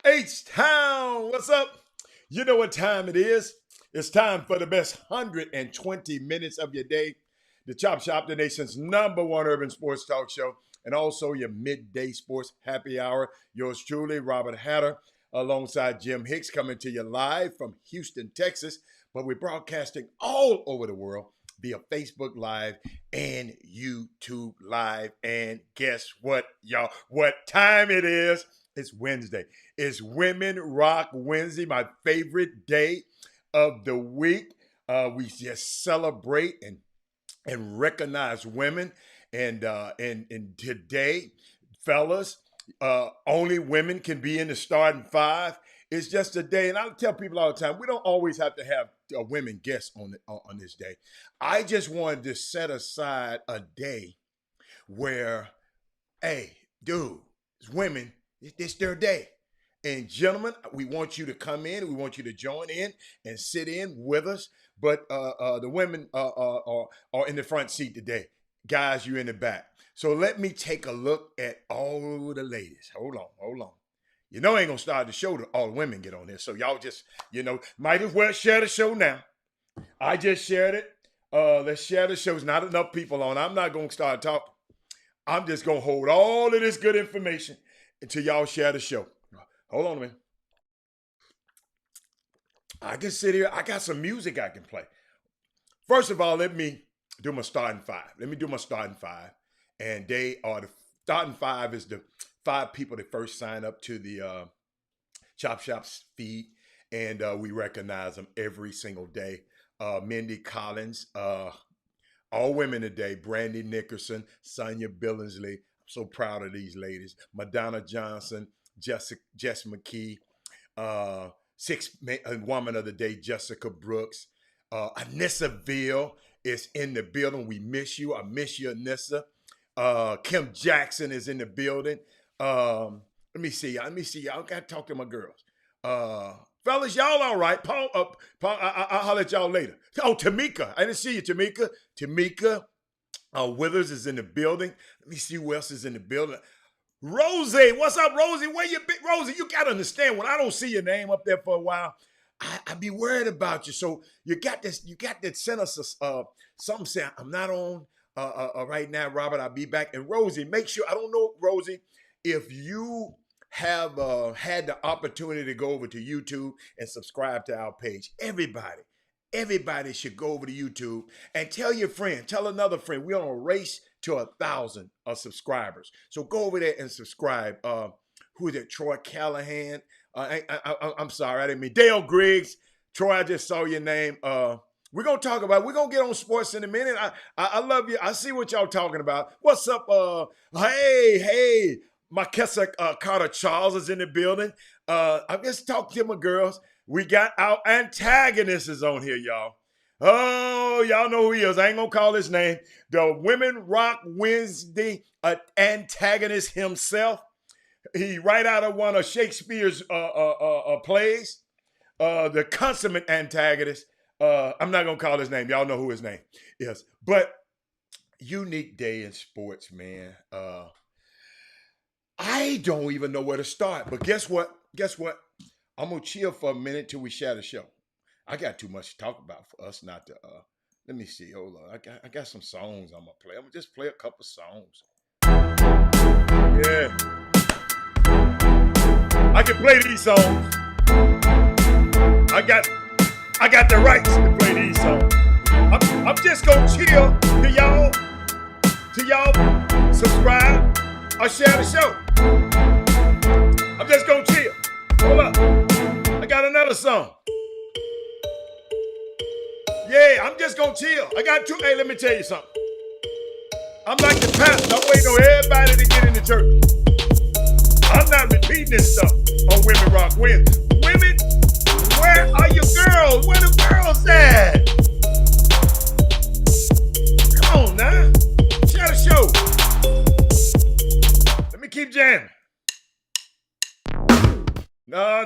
H-Town, what's up? You know what time it is. It's time for the best 120 minutes of your day. The Chop Shop, the nation's #1 urban sports talk show, and also your midday sports happy hour. Yours truly, Robert Hatter, alongside Jim Hicks, coming to you live from Houston, Texas. But we're broadcasting all over the world via Facebook Live and YouTube Live. And guess what, y'all? What time it is? It's Wednesday. It's Women Rock Wednesday, my favorite day of the week. We just celebrate and recognize women. And today, fellas, only women can be in the starting five. It's just a day, and I tell people all the time, we don't always have to have women guests on this day. I just wanted to set aside a day where, hey, dude, it's women. It's their day. And gentlemen, we want you to come in. We want you to join in and sit in with us. But the women are in the front seat today. Guys, you're in the back. So let me take a look at all the ladies. Hold on. You know I ain't going to start the show till all the women get on there. So y'all just, might as well share the show now. I just shared it. Let's share the show. There's not enough people on. I'm not going to start talking. I'm just going to hold all of this good information until y'all share the show. Hold on a minute. I can sit here. I got some music I can play. First of all, let me do my starting five. And the starting five is the 5 people that first sign up to the Chop Shop's feed. And we recognize them every single day. Mindy Collins, all women today. Brandy Nickerson, Sonia Billingsley. So proud of these ladies. Madonna Johnson, Jess McKee, sixth woman of the day, Jessica Brooks. Anissa Veal is in the building. We miss you. I miss you, Anissa. Kim Jackson is in the building. Let me see. Y'all got to talk to my girls. Fellas, y'all all right? Paul, I'll holler at y'all later. Oh, Tamika. I didn't see you, Tamika. Tamika Withers is in the building. Let me see who else is in the building. Rosie, what's up, Rosie? Where you been? Rosie, you got to understand, when I don't see your name up there for a while, I be worried about you. So you got to send us something saying, I'm not on right now, Robert. I'll be back. And Rosie, make sure, I don't know, Rosie, if you have had the opportunity to go over to YouTube and subscribe to our page. Everybody should go over to YouTube and tell your friend, tell another friend. We're on a race to 1,000 subscribers. So go over there and subscribe. Who is it? Troy Callahan. I'm sorry, I didn't mean Dale Griggs. Troy, I just saw your name. We're going to get on sports in a minute. I love you. I see what y'all talking about. What's up? Hey, Marquessa Carter Charles is in the building. I'm just talking to my girls. We got our antagonist is on here, y'all. Oh, y'all know who he is. I ain't going to call his name. The Women Rock Wednesday antagonist himself. He right out of one of Shakespeare's plays. The consummate antagonist. I'm not going to call his name. Y'all know who his name is. But unique day in sports, man. I don't even know where to start. But guess what? I'm going to chill for a minute till we share the show. I got too much to talk about for us not to, let me see. Hold on. I got some songs I'm going to play. I'm going to just play a couple songs. Yeah. I can play these songs. I got the rights to play these songs. I'm just gonna chill till y'all subscribe or share the show. I'm just gonna chill. Hold up. I got another song. Yeah, I'm just gonna chill. I got two. Hey, let me tell you something. I'm like the pastor. I'm waiting on everybody to get in the church. I'm not repeating this stuff on Women Rock Wins. Women, where are your girls? Where the girls at? Come on now. Share the show. Let me keep jamming. No.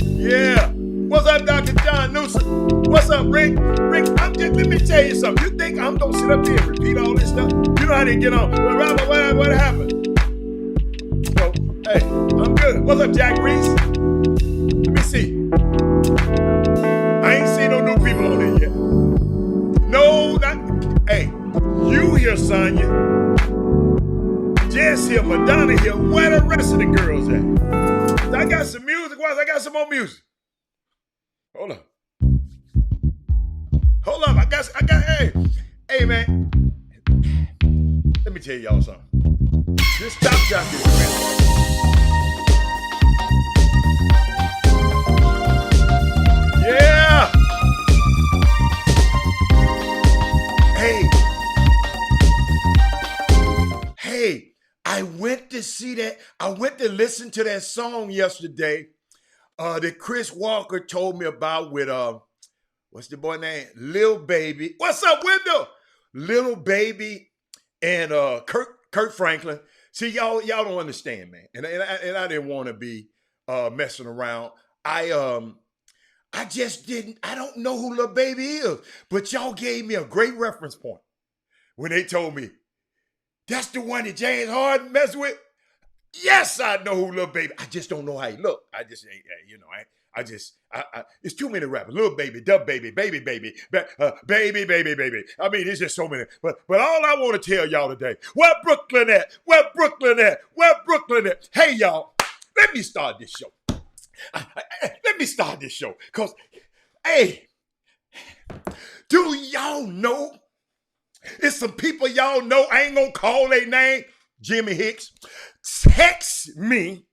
Yeah. What's up, Dr. John Newsom? What's up, Rick? Rick, let me tell you something. You think I'm gonna sit up here and repeat all this stuff? You know how they get on. Well, Robert, what happened? So, hey, I'm good. What's up, Jack Reese? Let me see. I ain't seen no new people on there yet. No, not. Hey, you here, Sonya. Jess here, Madonna here. Where the rest of the girls at? I got some music. I got some more music. Hold up. Hey, man. Let me tell y'all something. This top jockey is great. Yeah. Hey, I went to see that. I went to listen to that song yesterday that Chris Walker told me about with what's the boy name? Lil Baby. What's up, Wendell? Lil Baby and Kurt Franklin. See, y'all don't understand, man. And I didn't want to be messing around. I just didn't. I don't know who Lil Baby is, but y'all gave me a great reference point when they told me that's the one that James Harden messed with. Yes, I know who Lil Baby. I just don't know how he look. I just, it's too many rappers. Lil Baby, Dub Baby, Baby, Baby. I mean, it's just so many. But all I want to tell y'all today, where Brooklyn at? Where Brooklyn at? Where Brooklyn at? Hey, y'all, let me start this show. Because, hey, do y'all know? It's some people y'all know, I ain't gonna call their name, Jimmy Hicks, text me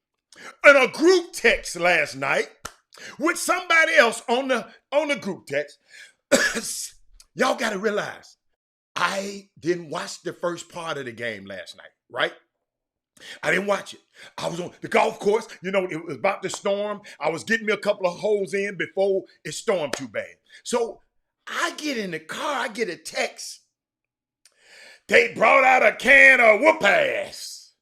in a group text last night with somebody else on the group text. Y'all gotta realize, I didn't watch the first part of the game last night, right? I didn't watch it. I was on the golf course. You know, it was about to storm. I was getting me a couple of holes in before it stormed too bad. So I get in the car, I get a text. They brought out a can of whoop ass.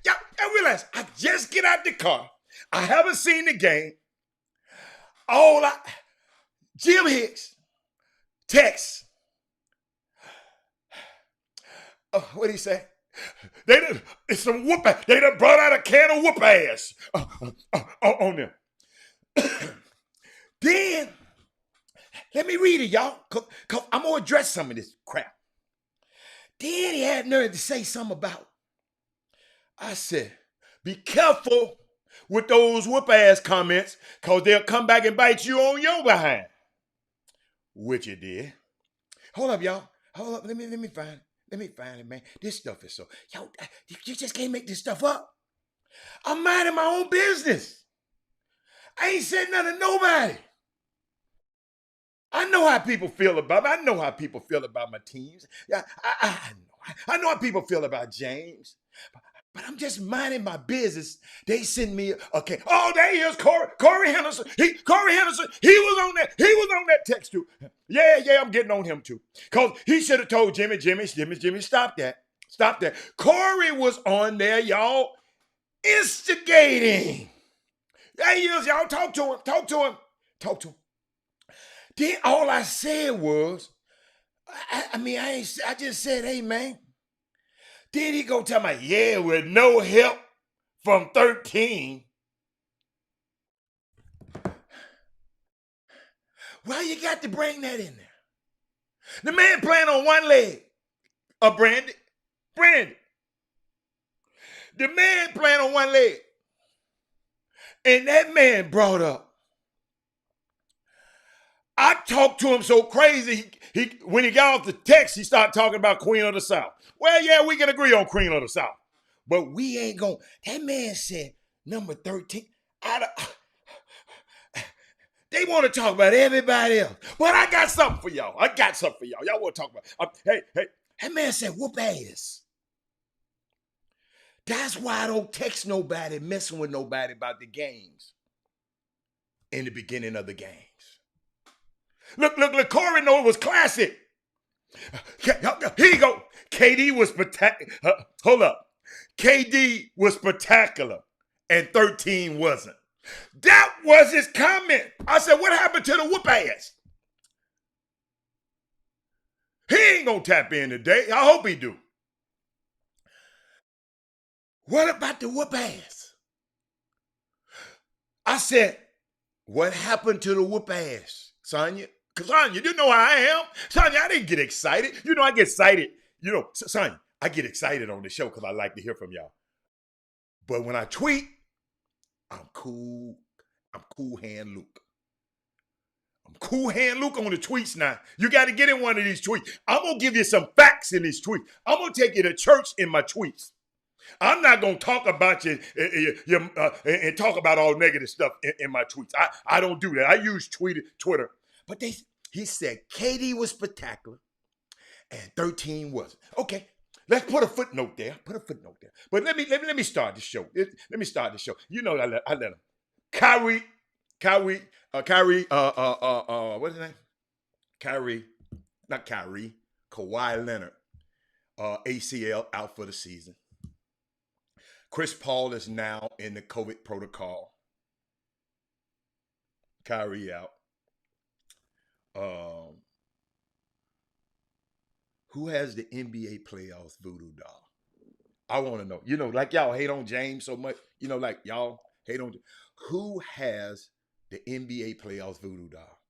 Y'all realize, I just get out the car. I haven't seen the game. Jim Hicks text. What'd he say? It's some whoop ass. They done brought out a can of whoop ass on them. Then, let me read it, y'all, because I'm going to address some of this crap. Then he had nerve to say something about, I said, be careful with those whoop-ass comments, because they'll come back and bite you on your behind. Which it did. Hold up, y'all. Hold up. Let me find it. Let me find it, man. This stuff is so... Yo, you just can't make this stuff up. I'm minding my own business. I ain't said nothing to nobody. I know how people feel about me. I know how people feel about my teams. Yeah, I know how people feel about James. But I'm just minding my business. They send me, okay. Oh, there he is, Corey Henderson. Corey Henderson, he was on that text too. Yeah, I'm getting on him too. Because he should have told Jimmy, stop that. Corey was on there, y'all, instigating. There he is, y'all. Talk to him. Then all I said was, I just said, hey, man. Then he go tell me, yeah, with no help from 13. Why you got to bring that in there? The man playing on one leg. Brandon. The man playing on one leg. And that man brought up, I talked to him so crazy, he when he got off the text, he started talking about Queen of the South. Well, yeah, we can agree on Queen of the South. But we ain't going, that man said number 13. They want to talk about everybody else. But I got something for y'all. Y'all want to talk about. Hey, that man said whoop ass. That's why I don't text nobody, messing with nobody about the games in the beginning of the games. Look, Corey know it was classic. Here you go. KD was spectacular. Hold up. KD was spectacular and 13 wasn't. That was his comment. I said, what happened to the whoop ass? He ain't gonna tap in today. I hope he do. What about the whoop ass? I said, what happened to the whoop ass, Sonya? Sonya, you know how I am. Sonya, I didn't get excited. You know, I get excited. You know, Sonya, I get excited on the show because I like to hear from y'all. But when I tweet, I'm cool. I'm Cool Hand Luke. I'm Cool Hand Luke on the tweets now. You got to get in one of these tweets. I'm going to give you some facts in these tweets. I'm going to take you to church in my tweets. I'm not going to talk about you and talk about all negative stuff in my tweets. I don't do that. I use Twitter. But he said KD was spectacular and 13 wasn't. Okay, let's put a footnote there. But let me start the show. You know, I let him. Kyrie, what's his name? Kawhi Leonard, ACL out for the season. Chris Paul is now in the COVID protocol. Kyrie out. Who has the NBA playoffs voodoo doll? I want to know. You know, like y'all hate on James so much. You know, like y'all hate on. Who has the NBA playoffs voodoo doll?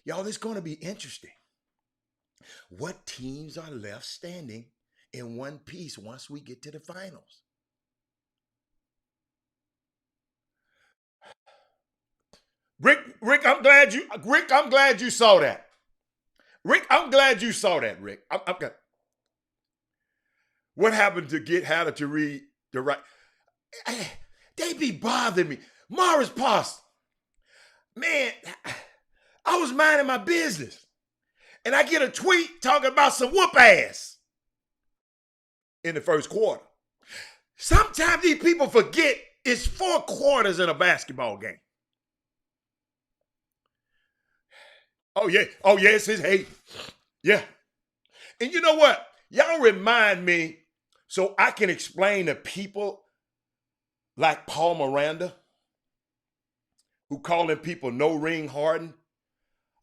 Y'all, it's going to be interesting. What teams are left standing in one piece once we get to the finals? Rick, I'm glad you saw that. Rick, I'm glad you saw that, Rick. I'm good. What happened to get Hatter to read the right? They be bothering me. Morris Parson, man, I was minding my business. And I get a tweet talking about some whoop ass in the first quarter. Sometimes these people forget it's 4 quarters in a basketball game. Oh, yeah, it's his hate. Yeah. And you know what? Y'all remind me so I can explain to people like Paul Miranda, who calling people no ring hardened.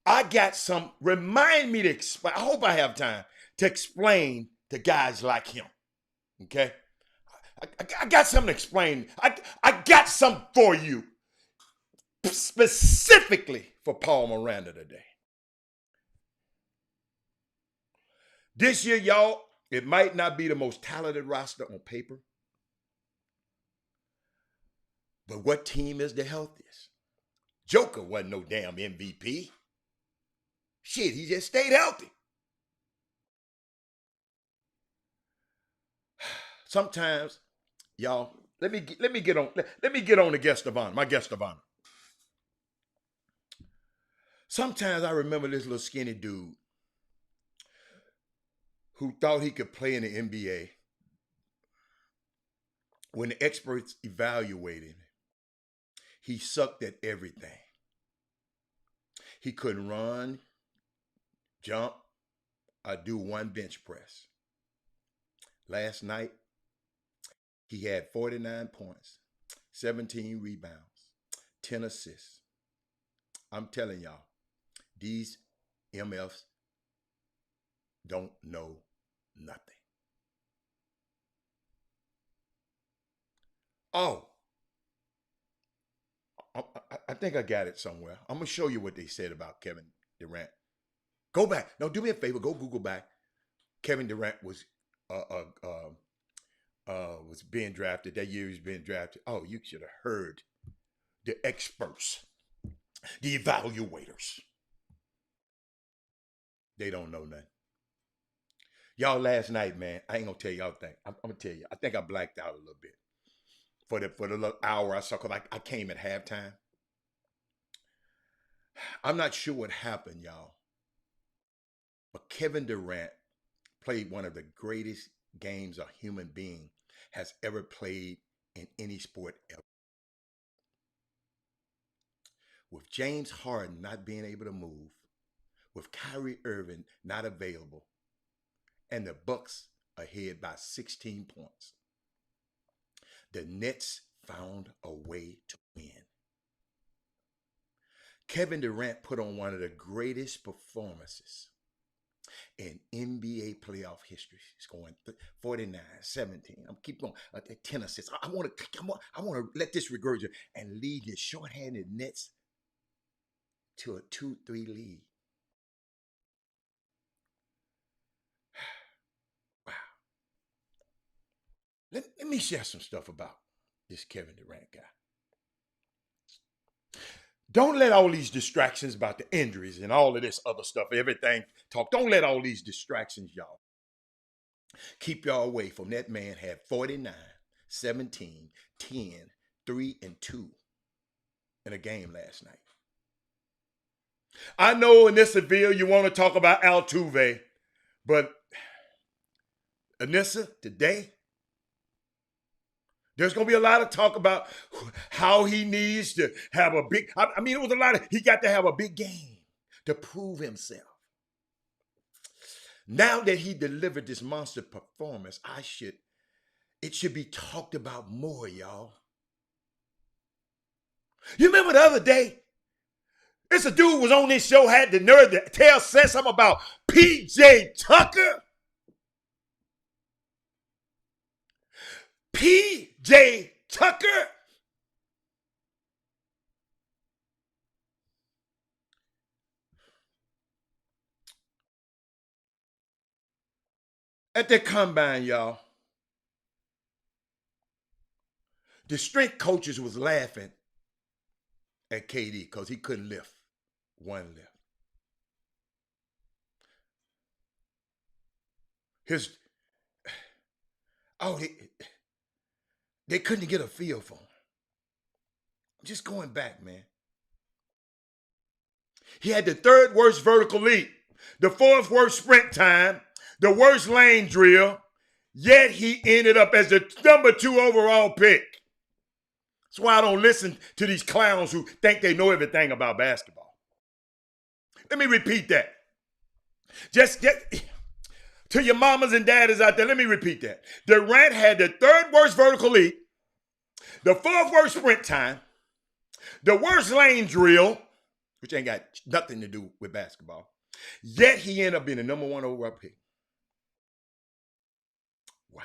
I got some, remind me to explain. I hope I have time to explain to guys like him. Okay? I got something to explain. I got something for you specifically for Paul Miranda today. This year, y'all, it might not be the most talented roster on paper, but what team is the healthiest? Joker wasn't no damn MVP. Shit, he just stayed healthy. Sometimes, y'all, let me get on the guest of honor, my guest of honor. Sometimes I remember this little skinny dude who thought he could play in the NBA. When the experts evaluated him, he sucked at everything. He couldn't run, jump, or do one bench press. Last night, he had 49 points, 17 rebounds, 10 assists. I'm telling y'all, these MFs don't know nothing. Oh, I think I got it somewhere. I'm going to show you what they said about Kevin Durant. Go back. No, do me a favor. Go Google back. Kevin Durant was was being drafted. That year he was being drafted. Oh, you should have heard the experts, the evaluators. They don't know nothing. Y'all last night, man, I ain't gonna tell y'all thing. I'm gonna tell you. I think I blacked out a little bit for the little hour I saw because I came at halftime. I'm not sure what happened, y'all, but Kevin Durant played one of the greatest games a human being has ever played in any sport ever. With James Harden not being able to move, with Kyrie Irving not available, and the Bucks ahead by 16 points, the Nets found a way to win. Kevin Durant put on one of the greatest performances in NBA playoff history. He's going 49, 17. I'm keep going. 10 assists. I want to let this regurgitate and lead the shorthanded Nets to a 2-3 lead. Wow. Let me share some stuff about this Kevin Durant guy. Don't let all these distractions about the injuries and all of this other stuff, everything talk. Don't let all these distractions, y'all, keep y'all away from that man had 49, 17, 10, 3, and 2 in a game last night. I know in this Seville you want to talk about Altuve, but Anissa, today, there's going to be a lot of talk about how he needs to have a big, I mean, it was a lot of, he got to have a big game to prove himself. Now that he delivered this monster performance, it should be talked about more, y'all. You remember the other day, this a dude was on this show, had the nerve to say something about PJ Tucker. PJ Tucker. At the combine, y'all, the strength coaches was laughing at KD because he couldn't lift one lift. They couldn't get a feel for him. Just going back, man. He had the third worst vertical leap, the fourth worst sprint time, the worst lane drill, yet he ended up as the number 2 overall pick. That's why I don't listen to these clowns who think they know everything about basketball. Let me repeat that. Just to your mamas and daddies out there, let me repeat that. Durant had the third worst vertical leap, the fourth worst sprint time, the worst lane drill, which ain't got nothing to do with basketball, yet he ended up being the number 1 overall pick. Wow.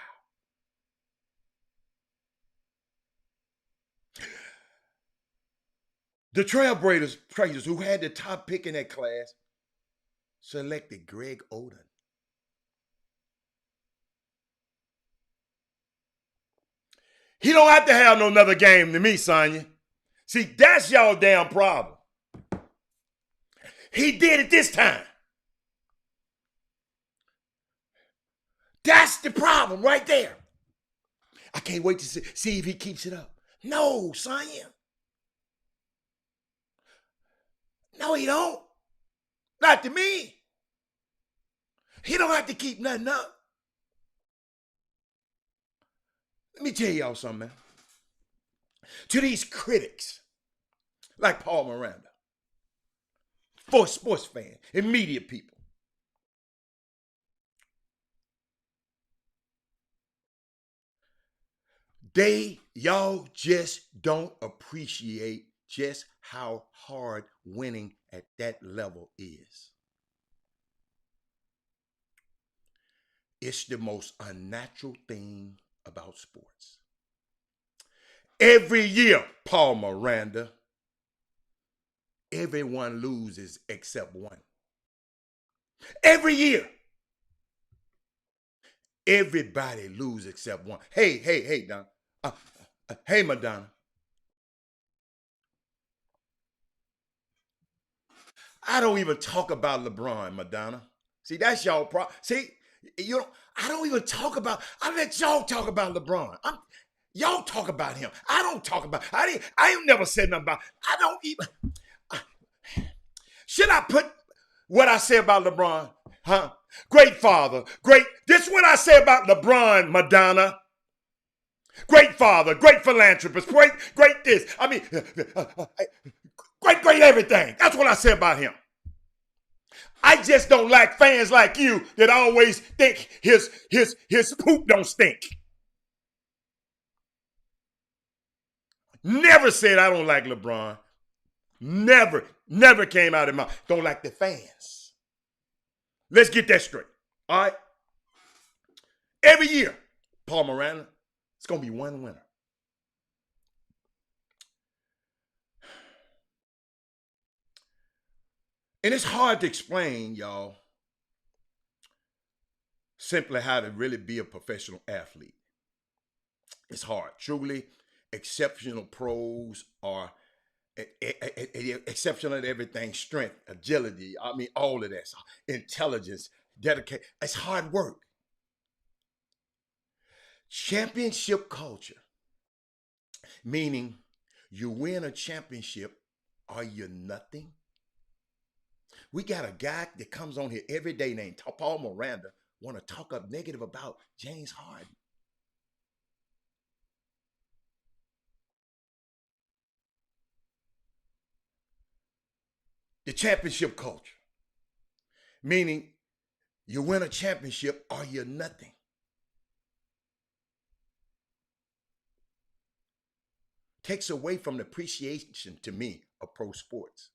The Trailblazers, who had the top pick in that class, selected Greg Oden. He don't have to have no another game to me, Sonya. See, that's y'all damn problem. He did it this time. That's the problem right there. I can't wait to see if he keeps it up. No, Sonya. No, he don't. Not to me. He don't have to keep nothing up. Let me tell y'all something, man. To these critics, like Paul Miranda, for sports fans and media people, y'all just don't appreciate just how hard winning at that level is. It's the most unnatural thing about sports. Every year, Paul Miranda, everyone loses except one. Every year. Everybody lose except one. Hey, Don. Hey, Madonna. I don't even talk about LeBron, Madonna. See, that's y'all problem. See, you don't, I don't even talk about, I let y'all talk about LeBron. Y'all talk about him. I don't talk about, I ain't never said nothing about, I don't even, should I put what I say about LeBron? Huh? Great father, great, this is what I say about LeBron, Madonna. Great father, great philanthropist, great this. I mean, great everything. That's what I say about him. I just don't like fans like you that always think his poop don't stink. Never said I don't like LeBron. Never came out of my mouth. Don't like the fans. Let's get that straight. All right. Every year, Paul Miranda, it's gonna be one winner. And it's hard to explain, y'all, simply how to really be a professional athlete. It's hard. Truly, exceptional pros are exceptional at everything: strength, agility. I mean, all of that, intelligence, dedication. It's hard work. Championship culture, meaning you win a championship, are you nothing? We got a guy that comes on here every day named Paul Miranda, want to talk up negative about James Harden. The championship culture, meaning you win a championship, are you nothing? Takes away from the appreciation to me of pro sports.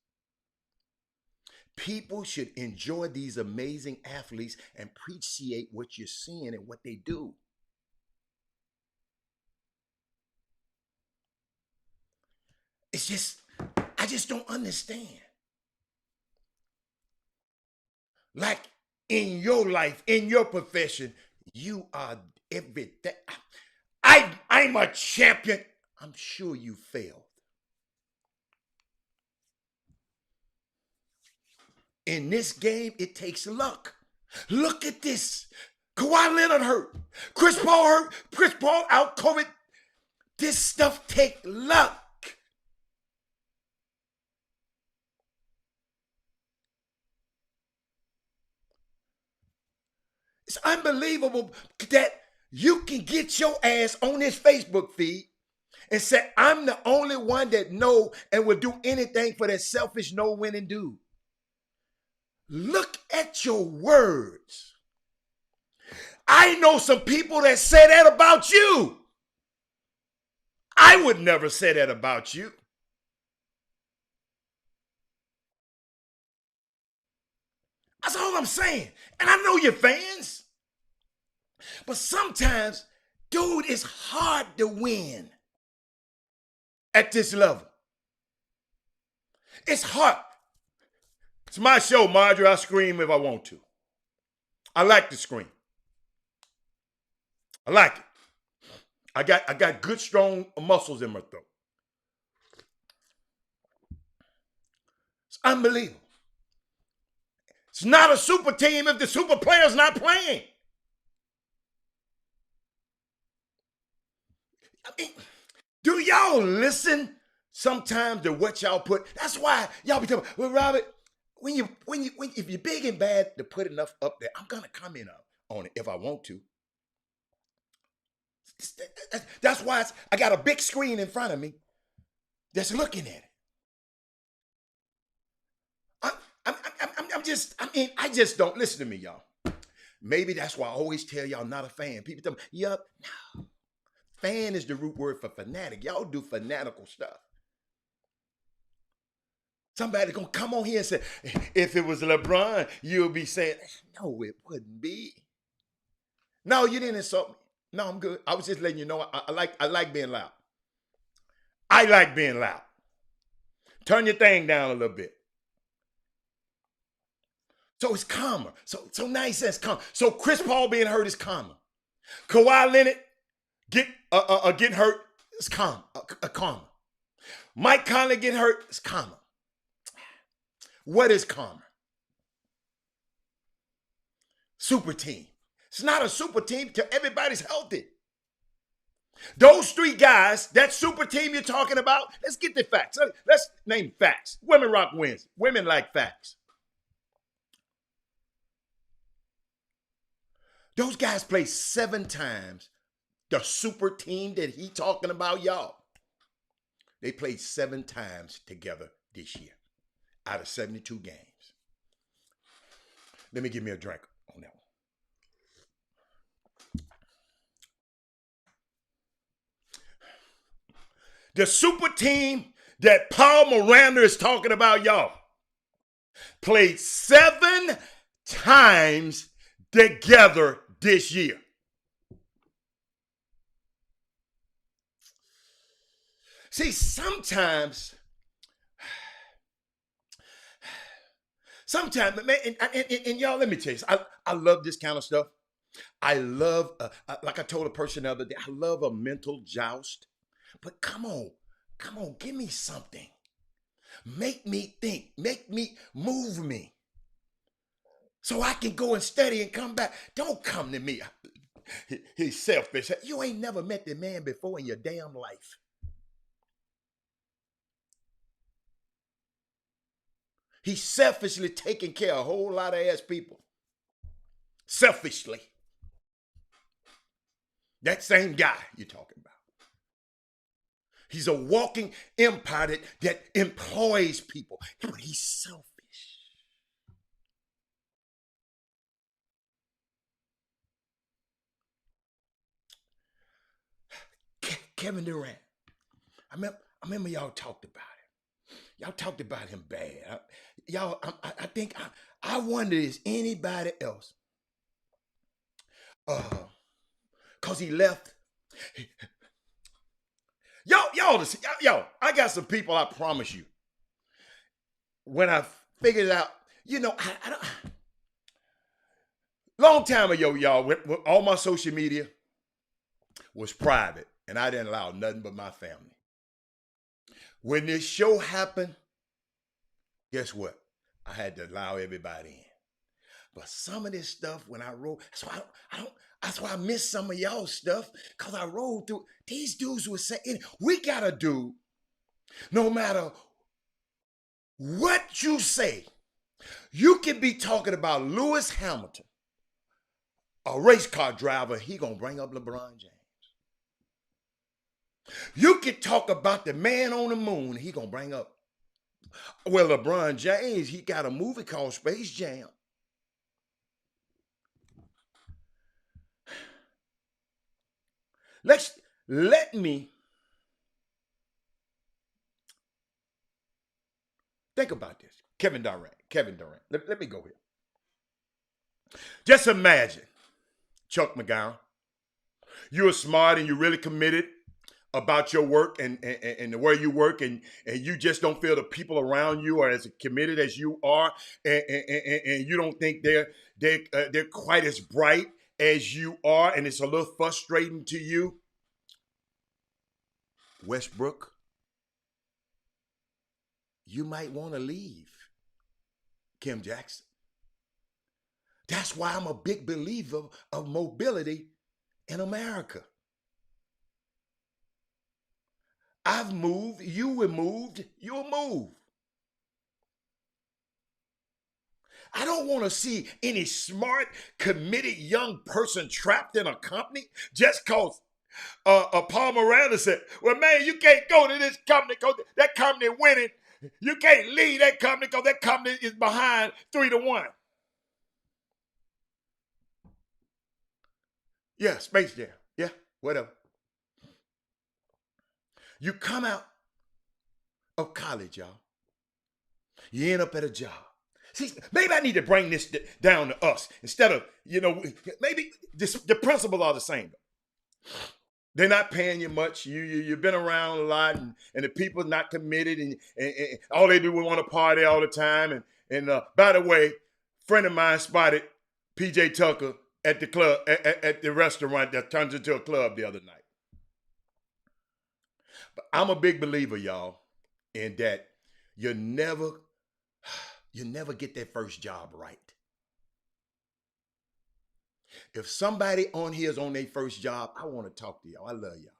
People should enjoy these amazing athletes and appreciate what you're seeing and what they do. It's just, I just don't understand. Like in your life, in your profession, you are everything. I'm a champion. I'm sure you failed. In this game, it takes luck. Look at this. Kawhi Leonard hurt. Chris Paul hurt. Chris Paul out COVID. This stuff take luck. It's unbelievable that you can get your ass on this Facebook feed and say, I'm the only one that know and will do anything for that selfish, no-winning dude. Look at your words. I know some people that say that about you. I would never say that about you. That's all I'm saying. And I know your fans. But sometimes, dude, it's hard to win at this level. It's hard. It's my show, Marjorie. I scream if I want to. I like to scream. I like it. I got good, strong muscles in my throat. It's unbelievable. It's not a super team if the super player's not playing. I mean, do y'all listen sometimes to what y'all put? That's why y'all be talking, well, Robert, if you're big and bad to put enough up there, I'm gonna comment on it if I want to. That's why I got a big screen in front of me that's looking at it. I just don't listen to me, y'all. Maybe that's why I always tell y'all not a fan. People tell me, yup, no. Fan is the root word for fanatic. Y'all do fanatical stuff. Somebody gonna come on here and say, if it was LeBron, you'll be saying, no, it wouldn't be. No, you didn't insult me. No, I'm good. I was just letting you know I like being loud. I like being loud. Turn your thing down a little bit. So it's calmer. So now he says calm. So Chris Paul being hurt is calmer. Kawhi Leonard get hurt, it's calm, karma. Mike Conley get hurt, it's karma. What is karma? Super team. It's not a super team till everybody's healthy. Those three guys, that super team you're talking about, let's get the facts. Let's name facts. Women rock wins. Women like facts. Those guys played 7 times. The super team that he talking about, y'all, they played 7 times together this year out of 72 games. Let me give me a drink on that one. The super team that Paul Miranda is talking about, y'all, played 7 times together this year. See, sometimes, man, and y'all, let me tell you, I love this kind of stuff. I love, like I told a person the other day, I love a mental joust. But come on, give me something. Make me think, move me. So I can go and study and come back. Don't come to me. He's selfish. You ain't never met the man before in your damn life. He's selfishly taking care of a whole lot of ass people. Selfishly. That same guy you're talking about. He's a walking empire that employs people. But he's selfish. Kevin Durant. I remember y'all talked about him. Y'all talked about him bad. I think I wonder is anybody else? Cause he left. Yo, I got some people, I promise you. When I figured it out, I don't. Long time ago, y'all, when all my social media was private, and I didn't allow nothing but my family. When this show happened, guess what? I had to allow everybody in. But some of this stuff, when I wrote, that's why I miss some of y'all stuff, because I rolled through. These dudes were saying, we got to do, no matter what you say, you can be talking about Lewis Hamilton, a race car driver, he going to bring up LeBron James. You can talk about the man on the moon, he going to bring up, well, LeBron James, he got a movie called Space Jam. Let me think about this. Kevin Durant. Let me go here. Just imagine, Chuck McGowan, you're smart and you're really committed about your work and the way you work, and you just don't feel the people around you are as committed as you are, and you don't think they're quite as bright as you are, and it's a little frustrating to you. Westbrook, you might want to leave Kim Jackson. That's why I'm a big believer of mobility in America. I've moved, you were moved, you'll move. I don't want to see any smart, committed young person trapped in a company just because Paul Miranda said, well, man, you can't go to this company because that company winning. You can't leave that company because that company is behind 3-1. Yeah, Space Jam. Yeah, whatever. You come out of college, y'all. You end up at a job. See, maybe I need to bring this down to us instead of, maybe the principles are the same. They're not paying you much. You've been around a lot, and the people are not committed, and all they do is want to party all the time. And by the way, friend of mine spotted PJ Tucker at the club, at the restaurant that turns into a club the other night. But I'm a big believer, y'all, in that you never, you never get that first job right. If somebody on here is on their first job, I want to talk to y'all. I love y'all.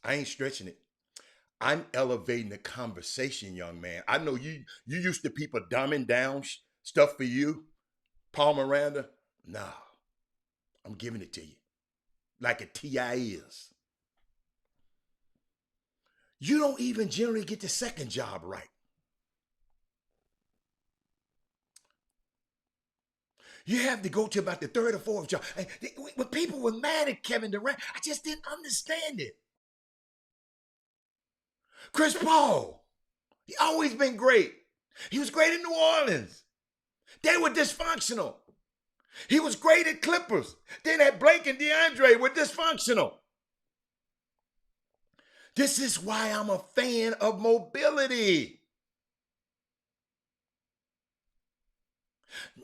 I ain't stretching it. I'm elevating the conversation, young man. I know you used to people dumbing down stuff for you, Paul Miranda. Nah, I'm giving it to you like a TI is. You don't even generally get the second job right. You have to go to about the third or fourth job. And when people were mad at Kevin Durant, I just didn't understand it. Chris Paul, he always been great. He was great in New Orleans. They were dysfunctional. He was great at Clippers. Then that Blake and DeAndre were dysfunctional. This is why I'm a fan of mobility.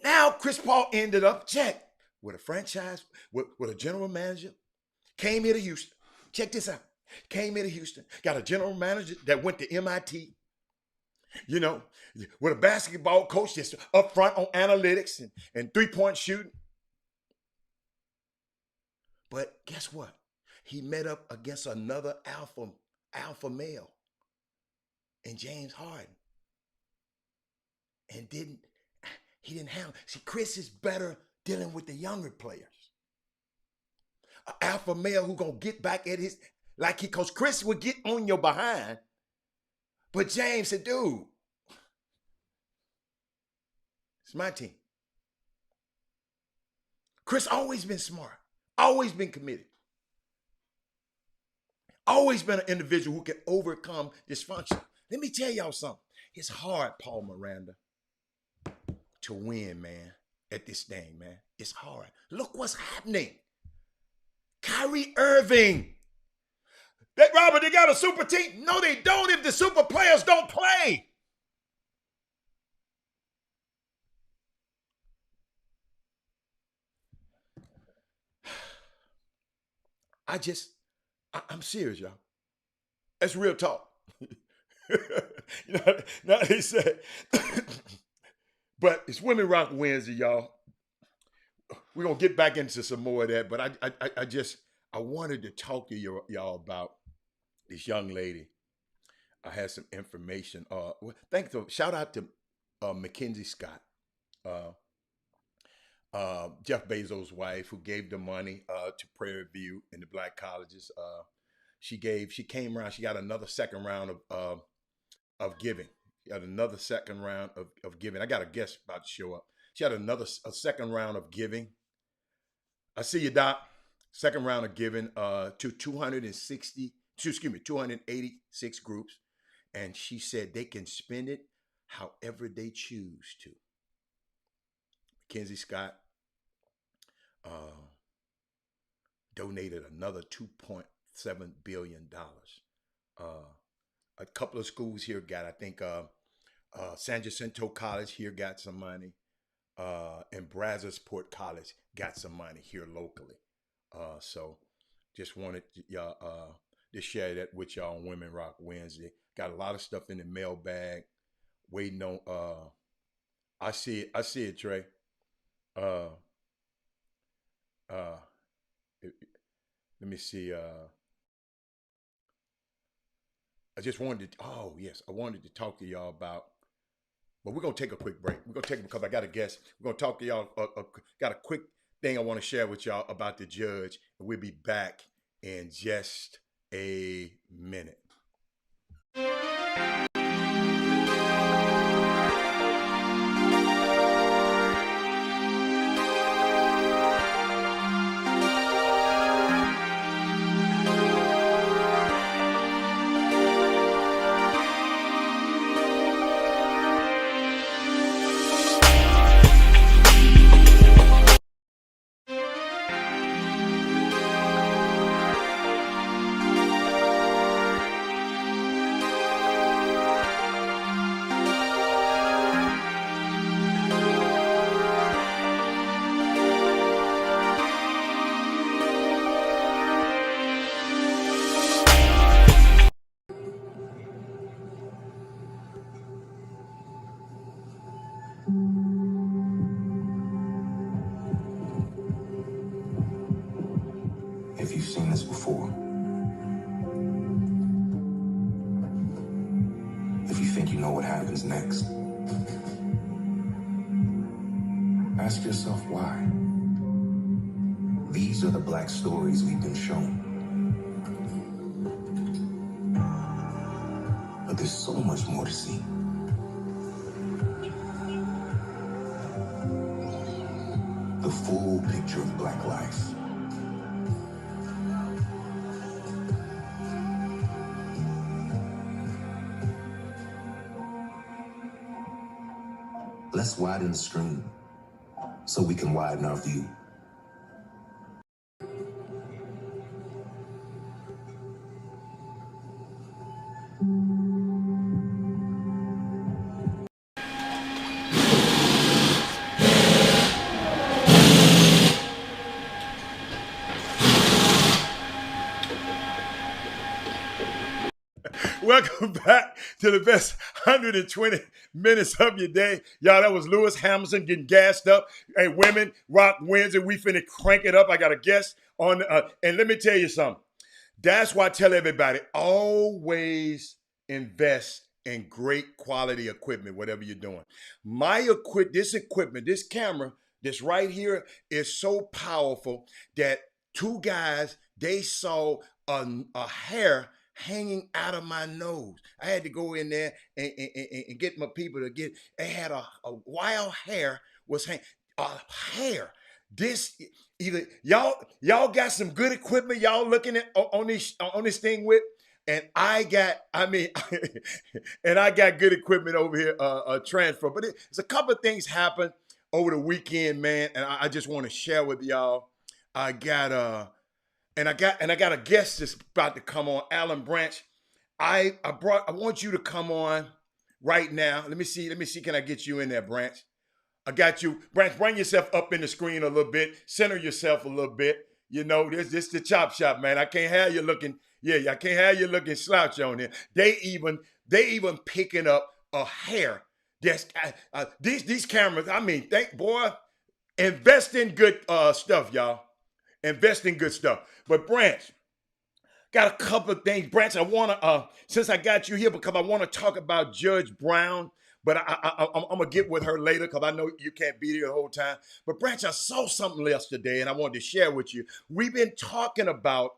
Now Chris Paul ended up, check, with a franchise, with a general manager, came here to Houston. Check this out. Came here to Houston, got a general manager that went to MIT, you know, with a basketball coach that's up front on analytics and three-point shooting. But guess what? He met up against another alpha male in James Harden. And he didn't handle. See, Chris is better dealing with the younger players. An alpha male who gonna get back at his, because Chris would get on your behind, but James said, dude, it's my team. Chris always been smart, always been committed, always been an individual who can overcome dysfunction. Let me tell y'all something. It's hard, Paul Miranda, to win, man, at this thing, man. It's hard. Look what's happening. Kyrie Irving. Robert, they got a super team. No, they don't if the super players don't play. I'm serious, y'all. That's real talk. Now they said, but it's Women Rock Wednesday, y'all. We're going to get back into some more of that, but I wanted to talk to y'all about this young lady. I had some information. Shout out to Mackenzie Scott, Jeff Bezos' wife, who gave the money to Prairie View in the black colleges. She came around. She got another second round of giving. She had another second round of giving. I got a guest about to show up. She had a second round of giving. I see you, Doc. Second round of giving to 286 groups. And she said they can spend it however they choose to. Mackenzie Scott donated another $2.7 billion. A couple of schools here got, I think, San Jacinto College here got some money. And Brazosport College got some money here locally. So just wanted y'all to share that with y'all on Women Rock Wednesday. Got a lot of stuff in the mailbag. Waiting on I see it, Trey. Let me see. I wanted to talk to y'all about, but we're going to take a quick break. We're going to take it because I got a guest. We're going to talk to y'all. Got a quick thing I want to share with y'all about the judge. And we'll be back in just a minute. this before. If you think you know what happens next, ask yourself why. These are the black stories we've been shown. But there's so much more to see. The full picture of black life. Let's widen the screen so we can widen our view. Welcome back to the best 120 minutes of your day. Y'all, that was Lewis Hamilton getting gassed up. Hey, Women Rock Wednesday. We finna crank it up. I got a guest on, and let me tell you something. That's why I tell everybody, always invest in great quality equipment, whatever you're doing. This equipment, this camera, this right here is so powerful that two guys, they saw a hair hanging out of my nose. I had to go in there and get my people to get, they had a wild hair was hanging, a hair. This, either y'all got some good equipment y'all looking at on this thing with, and I got good equipment over here, transfer. But there's a couple of things happened over the weekend, man, and I just want to share with y'all. I got a guest that's about to come on, Alan Branch. I want you to come on right now. Let me see. Can I get you in there, Branch? I got you. Branch, bring yourself up in the screen a little bit. Center yourself a little bit. You know, this the chop shop, man. I can't have you looking, I can't have you looking slouch on here. They even picking up a hair. Yes, these cameras, invest in good stuff, y'all. Invest in good stuff. But Branch, got a couple of things. Branch, I want to, since I got you here, because I want to talk about Judge Brown, but I'm going to get with her later because I know you can't be there the whole time. But Branch, I saw something yesterday and I wanted to share with you. We've been talking about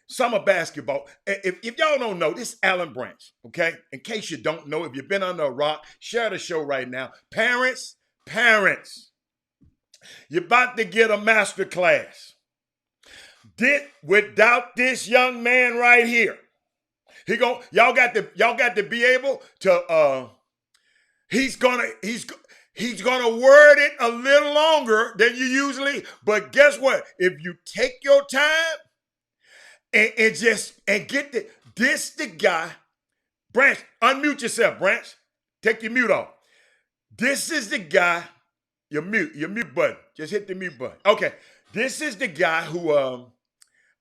summer basketball. If y'all don't know, this is Alan Branch, okay? In case you don't know, if you've been under a rock, share the show right now. Parents, you're about to get a master class. Without this young man right here, y'all got to be able to. He's gonna word it a little longer than you usually. But guess what? If you take your time and get the guy, Branch, unmute yourself, Branch. Take your mute off. This is the guy. Your mute button. Just hit the mute button. Okay. This is the guy who,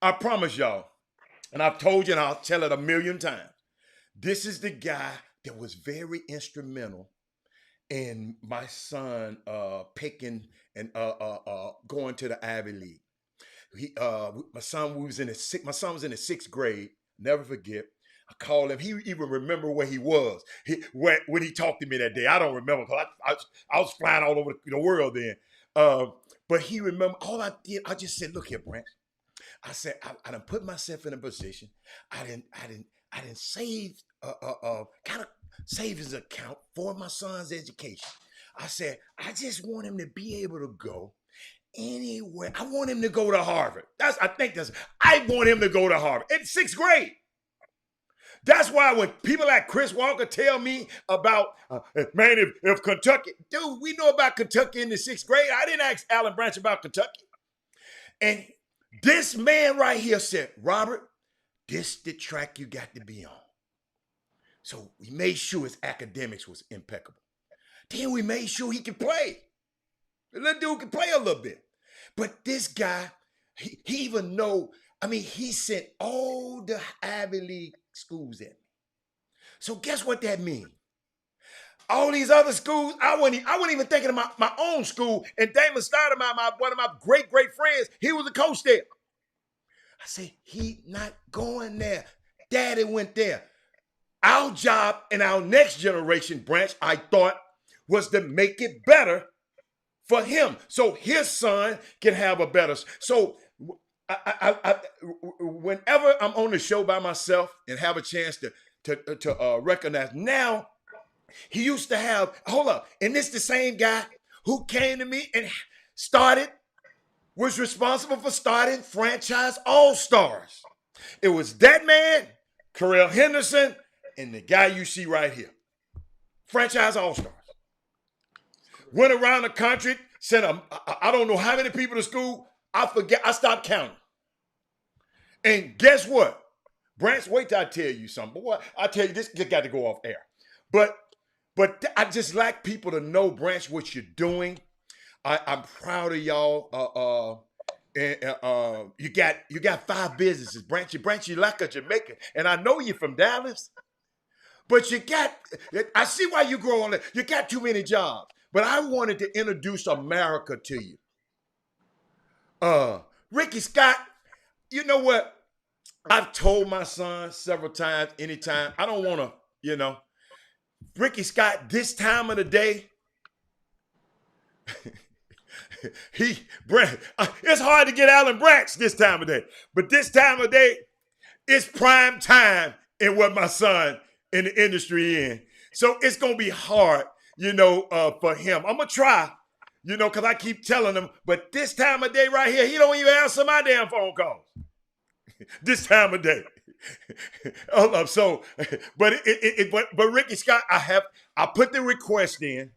I promise y'all, and I've told you and I'll tell it a million times. This is the guy that was very instrumental in my son picking and going to the Ivy League. My son was in the sixth grade. Never forget. I called him. He even remember where he was when he talked to me that day. I don't remember because I was flying all over the world then. But he remembered. All I did, I just said, "Look here, Branch." I said, "I done put myself in a position. I didn't save kind of save his account for my son's education." I said, "I just want him to be able to go anywhere. I want him to go to Harvard. I want him to go to Harvard in sixth grade." That's why when people like Chris Walker tell me about, man, if Kentucky, dude, we know about Kentucky in the sixth grade. I didn't ask Alan Branch about Kentucky. And this man right here said, "Robert, this the track you got to be on." So we made sure his academics was impeccable. Then we made sure he could play. The little dude could play a little bit. But this guy, he even know, he sent all the Ivy League schools at me. So guess what that means? All these other schools, I wasn't even thinking of my own school. And Damon Stoudemire, one of my great friends, he was a coach there. I say, he not going there. Daddy went there. Our job in our next generation, Branch, I thought, was to make it better for him so his son can have a better. So whenever I'm on the show by myself and have a chance to recognize now, he used to have, hold up, and this the same guy who came to me and was responsible for starting franchise all-stars. It was that man, Carell Henderson, and the guy you see right here. Franchise all-stars. Went around the country, sent I don't know how many people to school. I forget, I stopped counting. And guess what? Branch, wait till I tell you something. Boy, I tell you, this got to go off air. But I just like people to know, Branch, what you're doing. I'm proud of y'all. You got 5 businesses, Branch. You like a Jamaican, and I know you're from Dallas. But I see why you grow on it. You got too many jobs. But I wanted to introduce America to you. Ricky Scott, you know what? I've told my son several times, anytime, I don't want to, Ricky Scott, this time of the day, it's hard to get Alan Branch this time of day. But this time of day, it's prime time in what my son in the industry in. So it's going to be hard, for him. I'm going to try, because I keep telling him, but this time of day right here, he don't even answer my damn phone calls. This time of day. So, but Ricky Scott, I put the request in,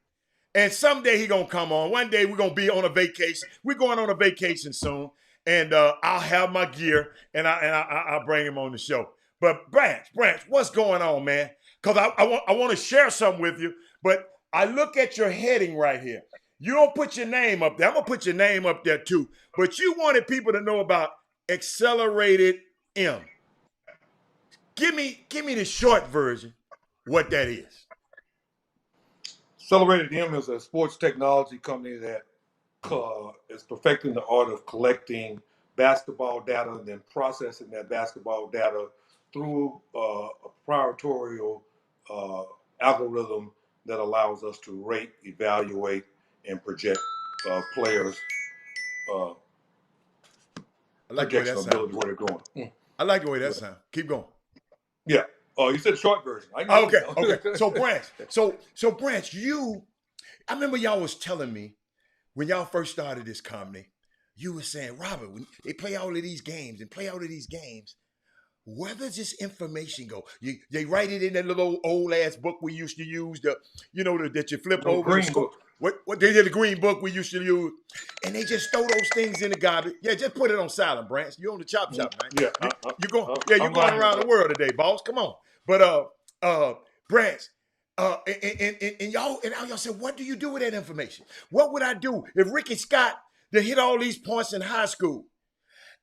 and someday he gonna come on. One day we're gonna be on a vacation. We're going on a vacation soon, and I'll have my gear and I'll bring him on the show. But Branch, what's going on, man? Because I want to share something with you, but I look at your heading right here. You don't put your name up there. I'm gonna put your name up there too. But you wanted people to know about Accelerated M. Give me the short version, what that is. Accelerated M is a sports technology company that is perfecting the art of collecting basketball data and then processing that basketball data through a proprietary algorithm that allows us to rate, evaluate, and project players' projection ability where they're going. I like the way that sounds. Keep going. Yeah. Oh, you said short version. Okay. So Branch, so Branch, I remember y'all was telling me when y'all first started this company, you were saying, Robert, when they play all of these games, where does this information go? They write it in that little old ass book we used to use, that you flip over. Green book. What they did, the green book we used to use, and they just throw those things in the garbage. Yeah, just put it on silent, Branch. You on the chop, man. Yeah, you're going around the world today, boss. Come on. But Branch, and y'all said, what do you do with that information? What would I do if Ricky Scott that hit all these points in high school?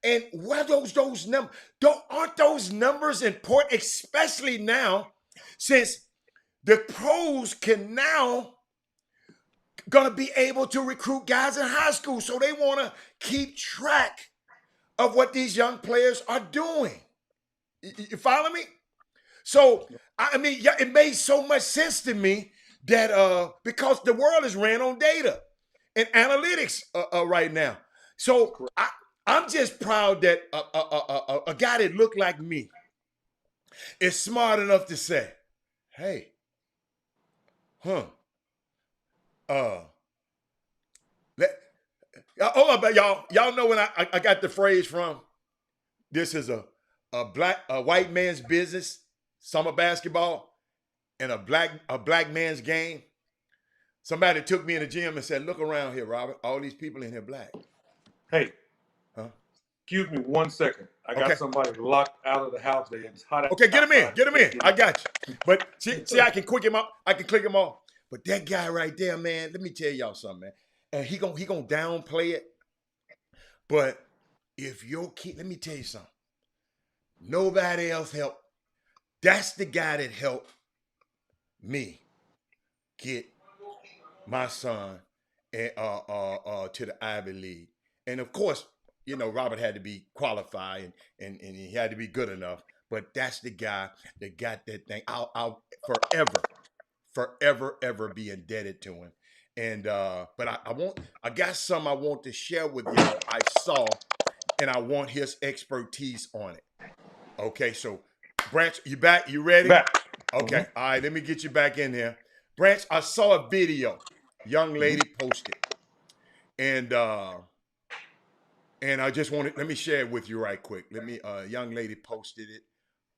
And what are those numbers? Aren't those numbers important, especially now, since the pros can now gonna be able to recruit guys in high school, so they want to keep track of what these young players are doing. You follow me? So it made so much sense to me that because the world is ran on data and analytics right now. So I'm just proud that a guy that looked like me is smart enough to say, hey, hold on, y'all know when I got the phrase from. This is a white man's business, summer basketball, and a black man's game. Somebody took me in the gym and said, look around here, Robert. All these people in here black. Hey. Huh? Excuse me 1 second. I got somebody locked out of the house. It's hot. Okay, get him in. I got you. But see, I can click him off. But that guy right there, man, let me tell y'all something, man. And he gonna downplay it. But if your kid, let me tell you something. Nobody else helped. That's the guy that helped me get my son to the Ivy League. And of course, Robert had to be qualified and he had to be good enough. But that's the guy that got that thing. I'll forever, ever be indebted to him. And but I got some I want to share with y'all. I saw, and I want his expertise on it. Okay, so Branch, you back? You ready? Back. Okay, all right. Let me get you back in here. Branch, I saw a video. Young lady posted, and I just let me share it with you right quick. Young lady posted it.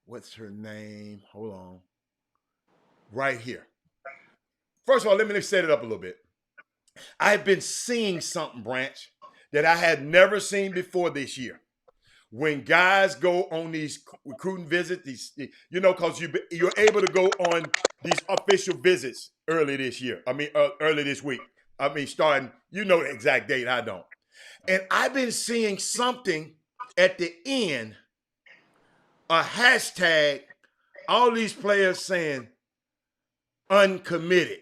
What's her name? Hold on. Right here. First of all, let me set it up a little bit. I've been seeing something, Branch, that I had never seen before this year. When guys go on these recruiting visits, because you're able to go on these official visits early this year. Early this week. Starting, the exact date, I don't. And I've been seeing something at the end, a hashtag, all these players saying uncommitted.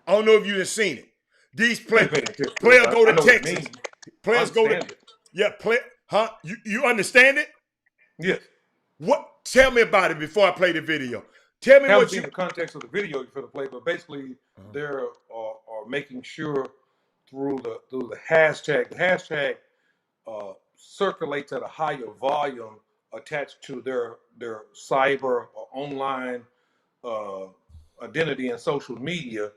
I don't know if you've seen it. These players go to Texas. Players go to You understand it? Yes. What? Tell me about it before I play the video. Tell me what you. The context of the video for the play, but basically they're are making sure through the hashtag. The hashtag circulates at a higher volume attached to their cyber or online identity and social media,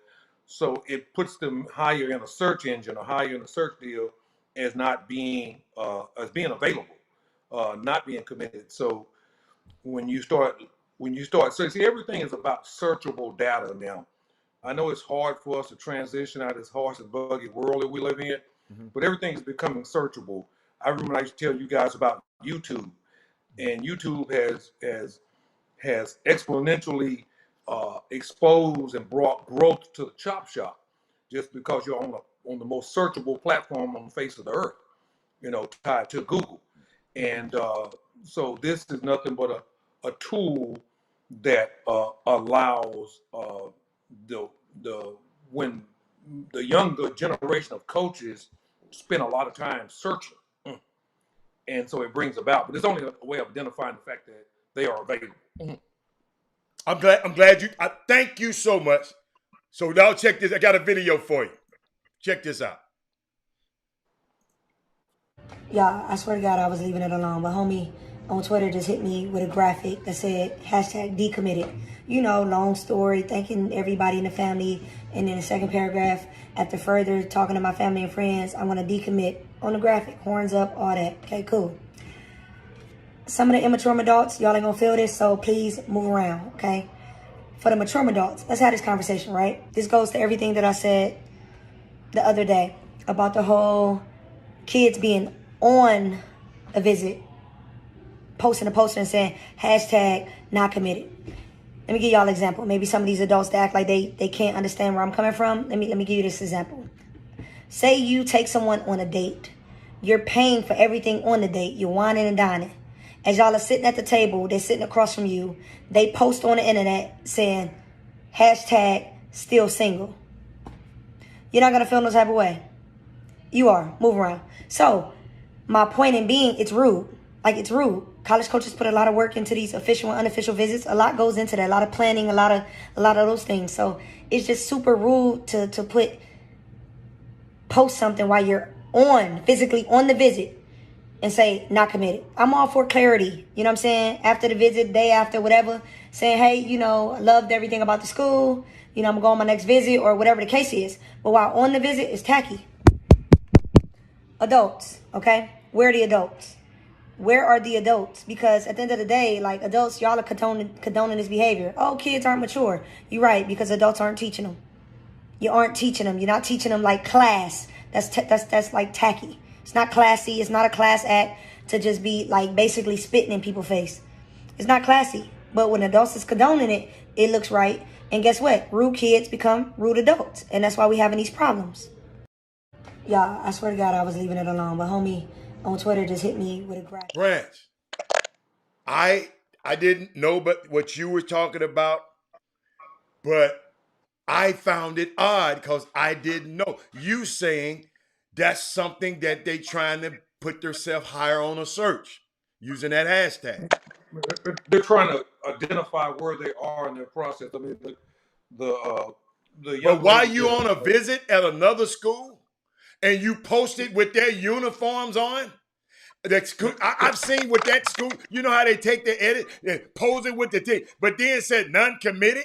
so it puts them higher in a search engine or higher in a search deal as not being available, not being committed. So when you start so see, everything is about searchable data now. I know it's hard for us to transition out of this horse and buggy world that we live in, but everything is becoming searchable. I remember I used to tell you guys about YouTube, and YouTube has exponentially exposed and brought growth to the chop shop, just because you're on the most searchable platform on the face of the earth, tied to Google. And so this is nothing but a tool that allows when the younger generation of coaches spend a lot of time searching, and so it brings about. But it's only a way of identifying the fact that they are available. I'm glad you. I thank you so much. So now check this. I got a video for you. Check this out. Yeah, I swear to God, I was leaving it alone. But homie on Twitter just hit me with a graphic that said hashtag decommitted. Long story, thanking everybody in the family. And then the second paragraph, after further talking to my family and friends, I'm going to decommit on the graphic, horns up, all that. Okay, cool. Some of the immature adults, y'all ain't going to feel this, so please move around, okay? For the mature adults, let's have this conversation, right? This goes to everything that I said the other day about the whole kids being on a visit, posting a poster and saying hashtag not committed. Let me give y'all an example. Maybe some of these adults that act like they can't understand where I'm coming from. Let me give you this example. Say you take someone on a date. You're paying for everything on the date. You're whining and dining. As y'all are sitting at the table, they're sitting across from you. They post on the internet saying hashtag still single. You're not going to feel no type of way. You are. Move around. So my point in being, it's rude. Like, it's rude. College coaches put a lot of work into these official and unofficial visits. A lot goes into that. A lot of planning, a lot of those things. So it's just super rude to post something while you're physically on the visit and say not committed. I'm all for clarity. You know what I'm saying? After the visit, day after, whatever, saying, hey, I loved everything about the school. I'm going to go on my next visit or whatever the case is. But while on the visit, it's tacky. Adults, okay? Where are the adults? Where are the adults? Because at the end of the day, like, adults, y'all are condoning this behavior. Oh, kids aren't mature. You're right, because adults aren't teaching them. You aren't teaching them. You're not teaching them like class. That's like tacky. It's not classy. It's not a class act to just be like basically spitting in people's face. It's not classy. But when adults is condoning it, it looks right. And guess what? Rude kids become rude adults. And that's why we having these problems. Yeah, I swear to God, I was leaving it alone. But homie on Twitter just hit me with a graphic. Branch, I didn't know but what you were talking about, but I found it odd because I didn't know. You saying that's something that they trying to put themselves higher on a search using that hashtag. They're trying to identify where they are in their process. I mean, the young But while lady you on a visit at another school and you posted with their uniforms on, I've seen with that school, you know how they take the edit and pose it with the thing, but then said none committed.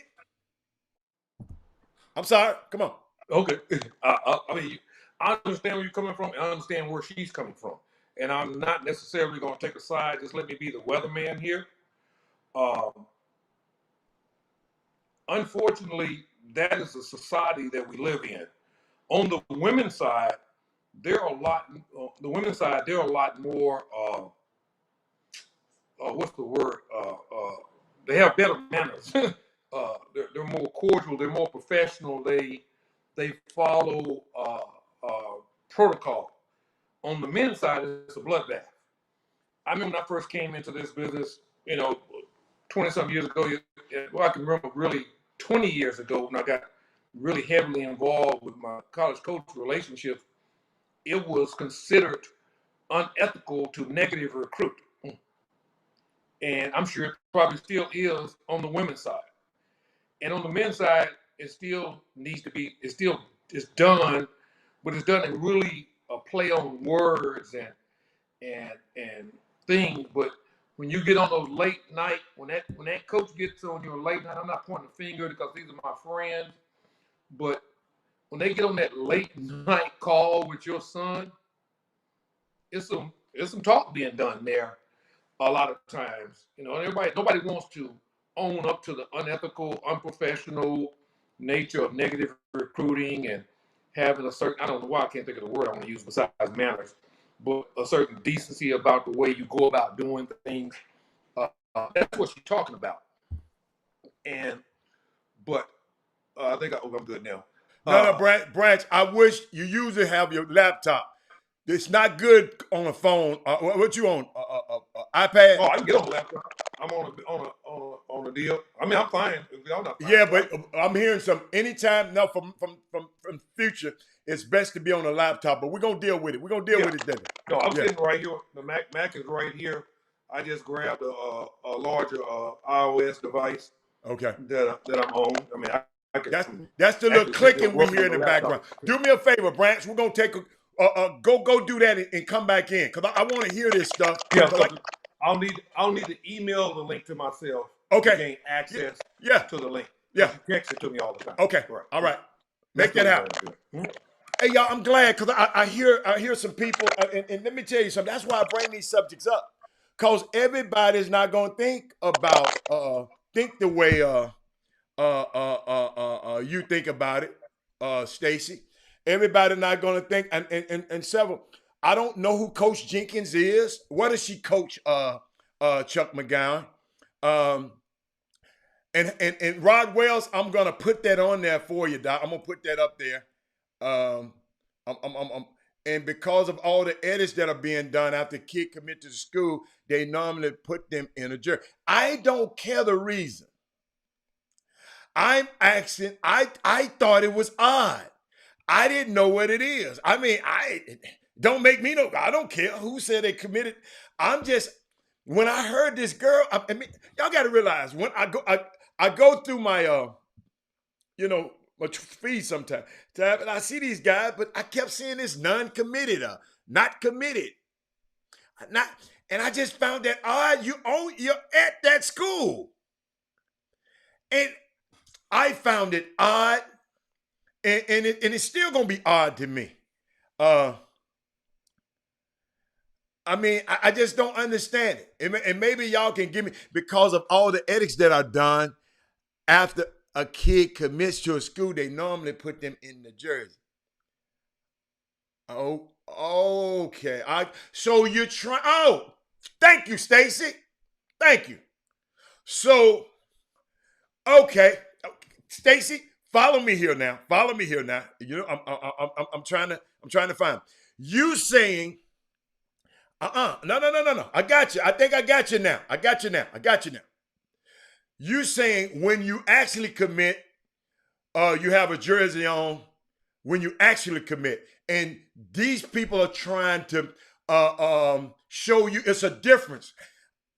I'm sorry. Come on. Okay, I mean, I understand where you're coming from, and I understand where she's coming from, and I'm not necessarily going to take a side. Just let me be the weatherman here. Unfortunately, that is the society that we live in. On the women's side, there are a lot. The women's side, there are a lot more. What's the word? They have better manners. They're more cordial. They're more professional. They follow protocol. On the men's side, it's a bloodbath. I remember when I first came into this business, 20-something years ago. Well, I can remember really 20 years ago when I got really heavily involved with my college coach relationships. It was considered unethical to negative recruit. And I'm sure it probably still is on the women's side. And on the men's side, it still needs to be, it's done, but it's done in really a play on words and things. But when you get on those late night, when that coach gets on your late night, I'm not pointing a finger because these are my friends, but when they get on that late night call with your son, it's some talk being done there a lot of times. Nobody wants to own up to the unethical, unprofessional nature of negative recruiting and having a certain, I don't know why I can't think of the word I want to use besides manners, but a certain decency about the way you go about doing things. That's what she's talking about. But I think I'm good now. No, Branch, I wish you usually have your laptop. It's not good on a phone. What you on? iPad? Oh, I can get on a laptop. I'm on a deal. I mean, I'm fine. I'm not fine. Yeah, but I'm hearing some anytime. No, from future, it's best to be on a laptop. But we're gonna deal with it. We're gonna deal with it, then. No, I'm sitting right here. The Mac is right here. I just grabbed a larger iOS device. Okay. That I'm on. I mean, I can. That's the little clicking we hear in the background. Do me a favor, Branch. We're gonna take go do that and come back in because I want to hear this stuff. Yeah. I'll need to email the link to myself. Okay. To gain access. To the link. Yeah. You text it to me all the time. Okay. Right. All right. Make that happen. Hey y'all, I'm glad because I hear some people and let me tell you something. That's why I bring these subjects up because everybody's not gonna think about think the way you think about it, Stacy. Everybody's not gonna think and several. I don't know who Coach Jenkins is. What does she coach? Chuck McGowan. And Rod Wells, I'm gonna put that on there for you, Doc. I'm gonna put that up there. And because of all the edits that are being done after kid commit to the school, they normally put them in a jury. I don't care the reason. I'm asking. I thought it was odd. I didn't know what it is. I mean, don't make me know. I don't care who said they committed. I'm just when I heard this girl. I mean, y'all got to realize when I go through my my feed sometimes, and I see these guys, but I kept seeing this non-committed, not committed, not, and I just found that odd. You're at that school, and I found it odd, and it's still gonna be odd to me. I mean, I just don't understand it, and maybe y'all can give me because of all the edits that are done after a kid commits to a school, they normally put them in the jersey. Oh, okay. So you're trying. Oh, thank you, Stacy. Thank you. So, okay, Stacy, follow me here now. Follow me here now. You know, I'm trying to find you saying. No. I got you. I think I got you now. I got you now. You saying when you actually commit, you have a jersey on when you actually commit. And these people are trying to show you it's a difference.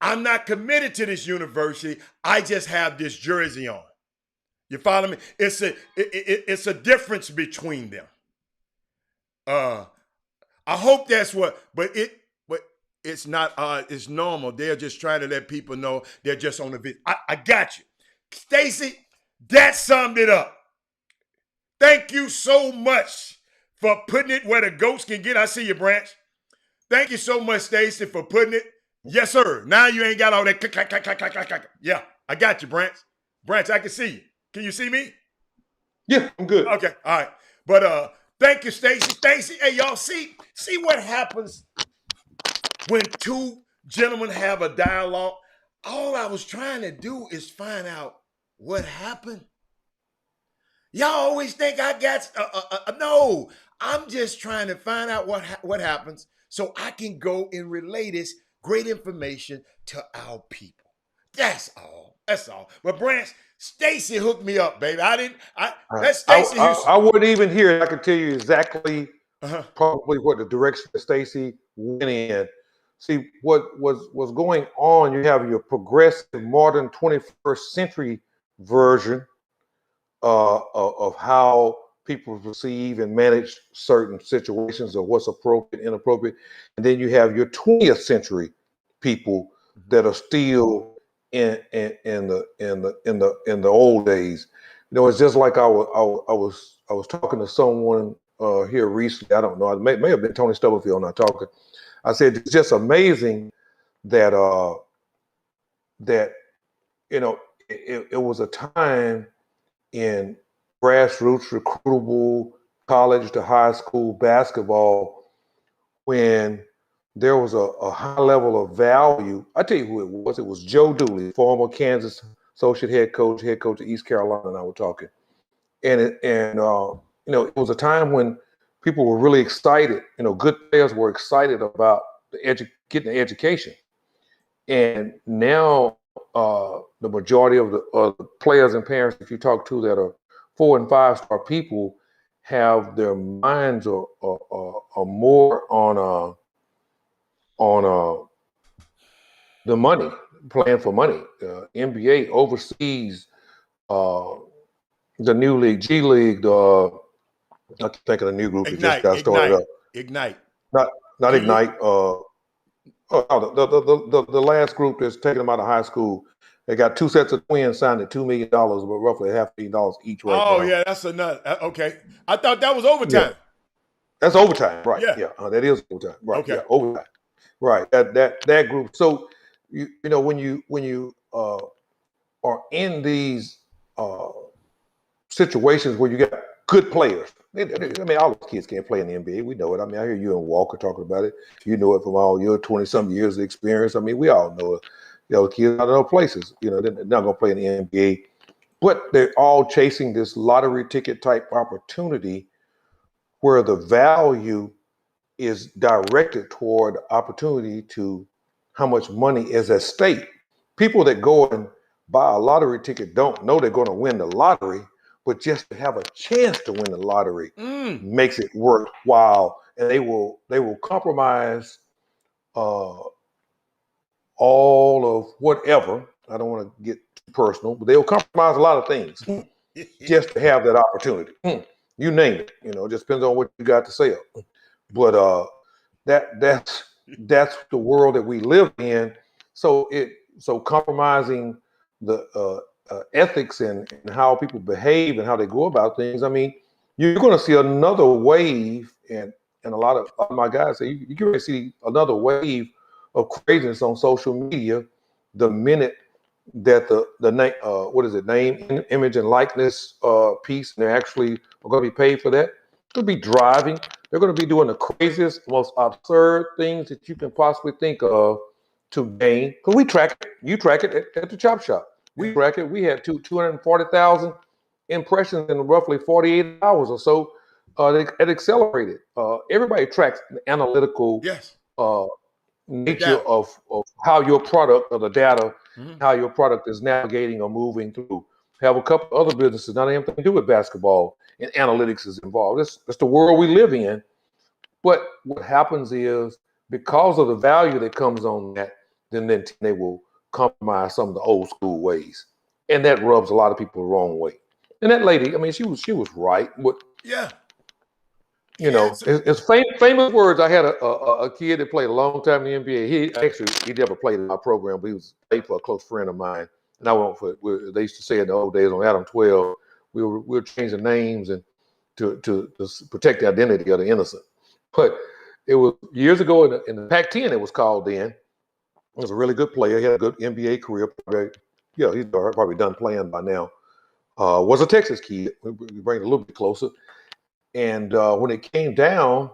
I'm not committed to this university. I just have this jersey on. You follow me? It's a difference between them. I hope that's what, but it's not. It's normal. They're just trying to let people know they're just on the video. I got you, Stacy. That summed it up. Thank you so much for putting it where the goats can get. I see you, Branch. Thank you so much, Stacy, for putting it. Yes, sir. Now you ain't got all that. Yeah, I got you, Branch. Branch, I can see you. Can you see me? Yeah, I'm good. Okay, all right. But thank you, Stacy. Stacy, hey, y'all see what happens when two gentlemen have a dialogue? All I was trying to do is find out what happened. Y'all always think I got no. I'm just trying to find out what happens so I can go and relay this great information to our people. That's all. That's all. But Branch, Stacy hooked me up, baby. That's Stacy. I wouldn't even hear it. I can tell you exactly probably what the direction that Stacy went in. See, what was going on, you have your progressive, modern 21st century version of how people receive and manage certain situations or what's appropriate, inappropriate. And then you have your 20th century people that are still in the old days. You know, it's just like I was talking to someone here recently. I don't know. It may have been Tony Stubblefield not talking. I said it's just amazing that that you know it was a time in grassroots recruitable college to high school basketball when there was a high level of value. I tell you who it was. It was Joe Dooley, former Kansas associate head coach of East Carolina, and I were talking. And you know, it was a time when people were really excited. You know, good players were excited about getting the education. And now the majority of the players and parents that you talk to that are 4 and 5 star people have their minds are more on the money, playing for money. NBA, overseas, the new league, G League. I can't think of the new group that just got started up. Ignite. Not Ignite. The last group that's taking them out of high school. They got 2 sets of twins signed at $2 million, but roughly $500 million each right now. Oh, yeah, that's enough. Okay. I thought that was overtime. Yeah. That's overtime, right? Yeah, that is overtime, right? Okay. Yeah, overtime, right? That group. So you know when you are in these situations where you got good players. I mean, all the kids can't play in the NBA. We know it. I mean, I hear you and Walker talking about it. You know it from all your 20-some years of experience. I mean, we all know it. You know, kids out of other places. You know, they're not going to play in the NBA, but they're all chasing this lottery ticket type opportunity where the value is directed toward opportunity to how much money is at stake. People that go and buy a lottery ticket don't know they're going to win the lottery, but just to have a chance to win the lottery makes it worthwhile. And they will compromise all of whatever. I don't want to get too personal, but they'll compromise a lot of things just to have that opportunity. You name it. You know, it just depends on what you got to sell. But that's the world that we live in. So compromising the ethics and how people behave and how they go about things. I mean, you're going to see another wave, and a lot of my guys say you're going to see another wave of craziness on social media the minute that the what is it, name, image, and likeness piece, and they actually are going to be paid for that. They're going to be driving. They're going to be doing the craziest, most absurd things that you can possibly think of to gain. Because we track it. You track it at the Chop Shop. We track it. We had 240,000 impressions in roughly 48 hours or so. It accelerated. Everybody tracks the analytical nature of how your product or the data, how your product is navigating or moving through have a couple other businesses, not anything to do with basketball, and analytics is involved. That's the world we live in. But what happens is because of the value that comes on that, then they will compromise some of the old school ways, and that rubs a lot of people the wrong way. And that lady, I mean, she was right, but Yeah. you know, it's famous words. I had a kid that played a long time in the NBA. He never played in my program, but he was played for a close friend of mine. And I went for they used to say in the old days on Adam 12, we were changing names and to protect the identity of the innocent. But it was years ago in the Pac-10. It was called then. He was a really good player. He had a good NBA career. He's probably done playing by now. Was a Texas kid. We bring it a little bit closer. And when it came down,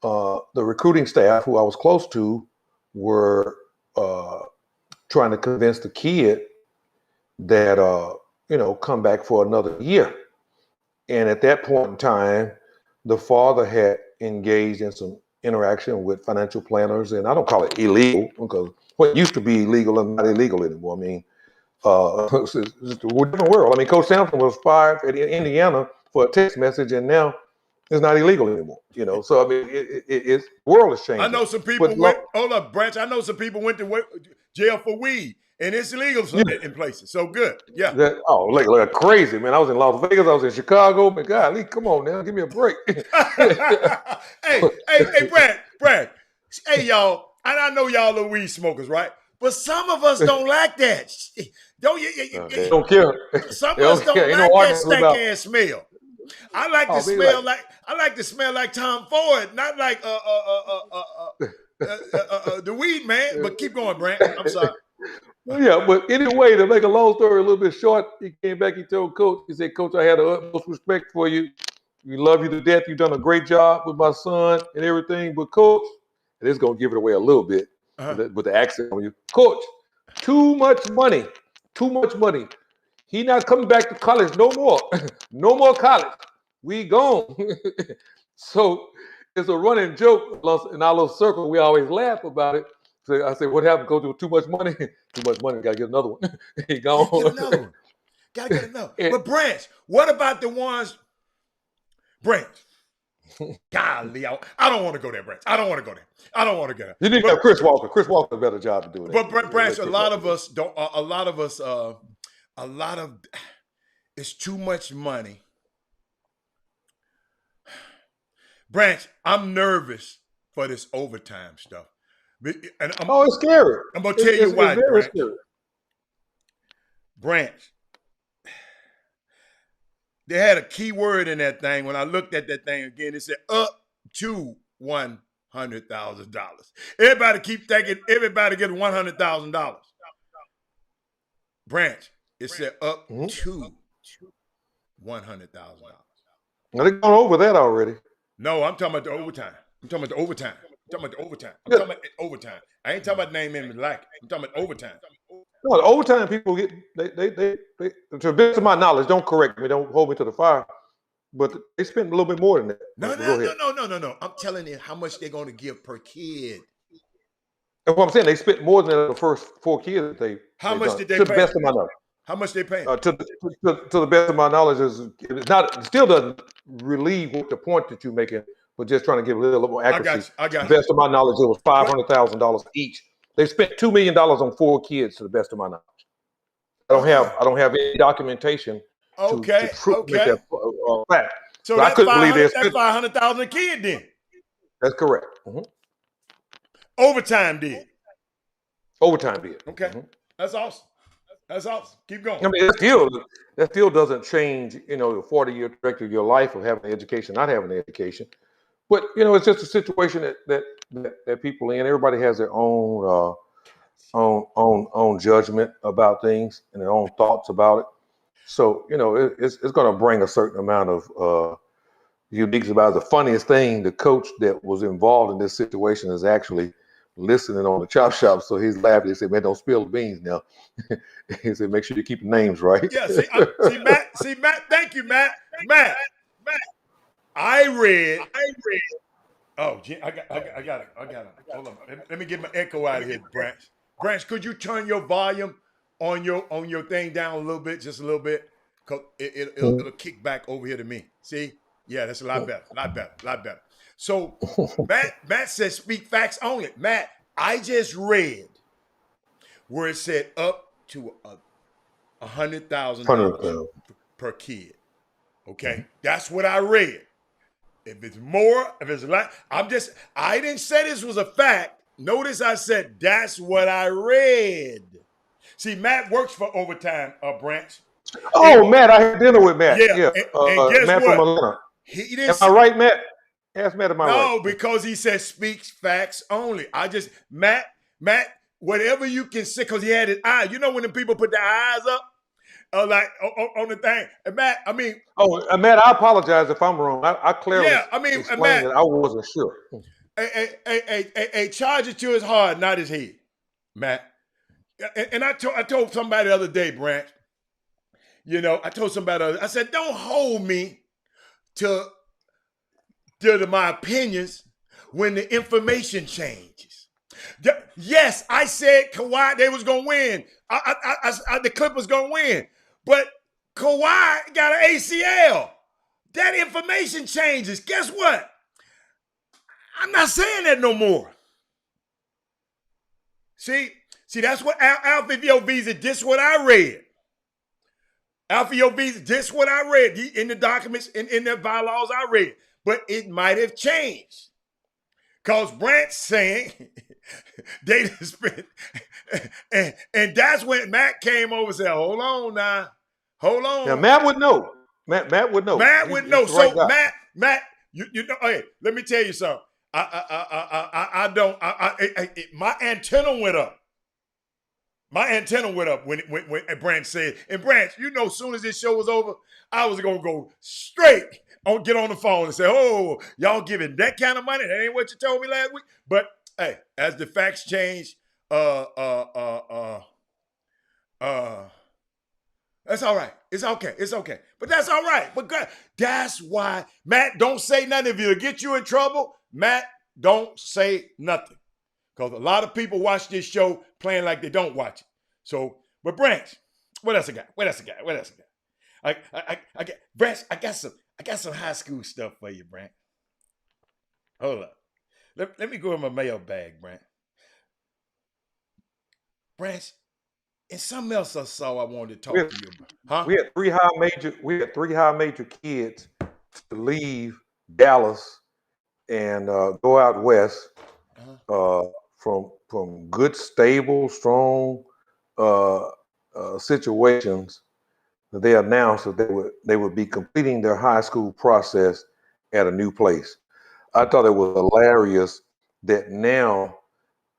the recruiting staff, who I was close to, were trying to convince the kid that, come back for another year. And at that point in time, the father had engaged in some interaction with financial planners. And I don't call it illegal, because what used to be illegal is not illegal anymore. I mean, it's just a different world. I mean, Coach Sampson was fired at Indiana for a text message, and now it's not illegal anymore. So I mean, the world is changing. I know some people hold up, Branch. I know some people went to jail for weed, and it's illegal in places. So good, yeah. Like crazy, man. I was in Las Vegas. I was in Chicago. Man, golly, come on now, give me a break. hey, Brad. Hey, y'all. And I know y'all are weed smokers, right? But some of us don't like that. They don't care. Some of us don't like that stank ass smell. I like to smell like to smell like Tom Ford, not like the weed man. But keep going, Brent. I'm sorry. Yeah, but anyway, to make a long story a little bit short, he came back. He told Coach, he said, "Coach, I had the utmost respect for you. We love you to death. You've done a great job with my son and everything. But Coach," and it's gonna give it away a little bit with the accent on you, "Coach, too much money. He not coming back to college no more. No more college. We gone." So it's a running joke in our little circle. We always laugh about it. So I say, "What happened? Go to too much money? Too much money. Got to get another one." He gone. Got to get another. But Branch, what about the ones? Branch. Golly, I don't want to go there, Branch. I don't want to go there. You need to have Chris Walker. Chris Walker does a better job of doing it. But Branch, a lot of it's too much money. Branch, I'm nervous for this overtime stuff. And it's scary. I'm gonna tell you why, Branch. Scary. Branch. They had a key word in that thing. When I looked at that thing again, it said up to $100,000. Everybody keep thinking everybody gets $100,000. Branch, it said up to $100,000. Now they've gone over that already. No, I'm talking about the overtime. I'm talking about the overtime. I ain't talking about name and like. I'm talking about overtime. No, the overtime people get they to the best of my knowledge, don't correct me, don't hold me to the fire, but they spend a little bit more than that. No. I'm telling you how much they're going to give per kid. That's what I'm saying. They spent more than the first 4 kids that How much did they pay? To the best of my knowledge. How much they paying? To the best of my knowledge, it still doesn't relieve what the point that you're making, but just trying to give a little more accuracy. I got to the best of my knowledge, it was $500,000 each. They spent $2 million on 4 kids, to the best of my knowledge. I don't have any documentation. To make that fact. So I couldn't believe that's $500,000 a kid then. That's correct. Overtime did. Okay. That's awesome. Keep going. I mean, that still doesn't change, the 40-year trajectory of your life of having an education, not having an education. But it's just a situation that people in. Everybody has their own judgment about things and their own thoughts about it. So it's going to bring a certain amount of uniqueness about it. The funniest thing, the coach that was involved in this situation is actually listening on the chop shop. So he's laughing. He said, "Man, don't spill the beans now." He said, "Make sure you keep the names right." Yeah. See, Matt. Thank you, Matt. I read. Oh, gee, I got it. Hold on. Let me get my echo out of here, Branch. Branch, could you turn your volume on your thing down a little bit, just a little bit, cause it'll kick back over here to me. See, yeah, that's a lot better, lot better. So Matt says speak facts only. Matt, I just read where it said up to $100,000 per kid. Okay, that's what I read. If it's more, if it's less, I didn't say this was a fact. Notice I said that's what I read. See, Matt works for Overtime, Branch. Oh, Matt, I had dinner with Matt. Yeah. And guess Matt what? from Atlanta. He didn't. Am I right, Matt? Ask Matt, am I right? No, because he said speaks facts only. Matt, whatever you can say, because he had his eye. You know when the people put their eyes up, like on the thing. And Matt, I mean. Oh, Matt, I apologize if I'm wrong. I clearly explained Matt, that I wasn't sure. A charge it to his heart, not his head, Matt. And I told somebody the other day, Branch. You know, I said, don't hold me to my opinions when the information changes. Yes, I said Kawhi, they was going to win. The Clippers going to win. But Kawhi got an ACL. That information changes. Guess what? I'm not saying that no more. See, that's what Alfie Visa, this what I read. Alfie Visa, this what I read. In the documents, in the bylaws I read. But it might have changed. Because Branch saying they just spent, and that's when Matt came over and said, hold on now. Hold on. Yeah, Matt would know. Matt would know. Matt would know. So right, Matt, you know, hey, let me tell you something. My antenna went up. My antenna went up when Branch said, and Branch, you know, as soon as this show was over, I was going to go straight get on the phone and say, oh, y'all giving that kind of money? That ain't what you told me last week. But hey, as the facts change, that's all right. It's okay. But that's all right. But God, that's why, Matt, don't say nothing. If it'll get you in trouble, Matt, don't say nothing. Because a lot of people watch this show playing like they don't watch it. So, but Branch, what else I got? Branch, I got some high school stuff for you, Branch. Hold up. Let me go in my mail bag, Branch. Branch, and something else I saw I wanted to talk to you about. Huh? We had three high major kids to leave Dallas and go out west from good, stable, strong situations. They announced that they would be completing their high school process at a new place. I thought it was hilarious that now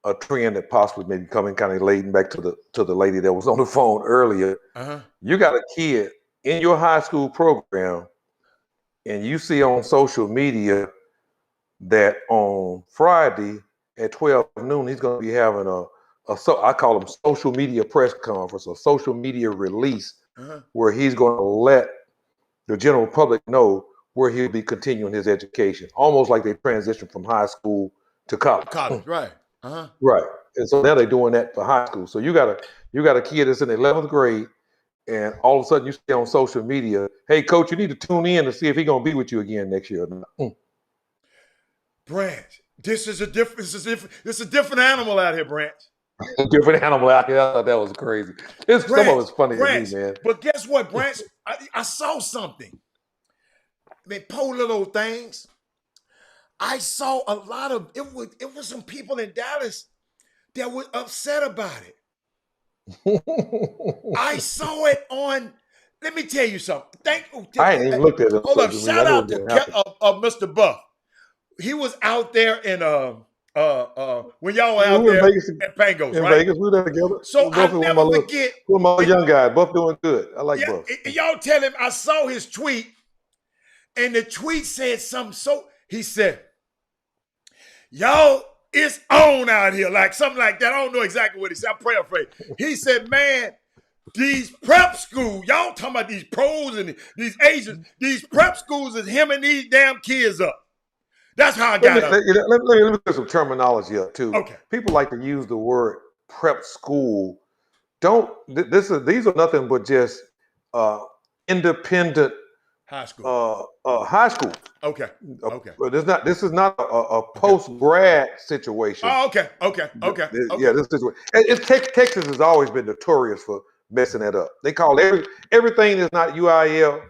a trend that possibly may be coming kind of laden back to the lady that was on the phone earlier. You got a kid in your high school program, and you see on social media that on Friday at 12 noon he's going to be having I call them social media press conference, a social media release, where he's going to let the general public know where he'll be continuing his education, almost like they transitioned from high school to college. Right. Right. And so now they're doing that for high school. So you got a kid that's in the 11th grade, and all of a sudden you see on social media, hey, coach, you need to tune in to see if he's going to be with you again next year. Branch, this is a different animal out here, Branch. Different animal out here. I thought that was crazy. Some of it's funny Branch, to me, man. But guess what, Branch? I saw something. I mean, poor little things. I saw a lot of it was some people in Dallas that were upset about it. I saw it on. Let me tell you something. I ain't even looked at it. Hold up! Shout out to Mr. Buff. He was out there in when y'all were out there at Pangos, in right? Vegas, we were there together. So I never forget. With my young guy, Buff doing good. I like Buff. Y'all tell him I saw his tweet, and the tweet said something. So he said, "Y'all, it's on out here," like something like that. I don't know exactly what he said. I'm paraphrasing. He said, "Man, these prep schools, y'all talking about these pros and these Asians, these prep schools is hemming these damn kids up." That's how I got it. Let me put some terminology up too. Okay. People like to use the word prep school these are nothing but just independent High school. high schools. Okay. Okay. But this is not a post-grad situation. Oh, okay. Okay. Okay. Yeah, this situation. Texas has always been notorious for messing that up. They call everything that's not UIL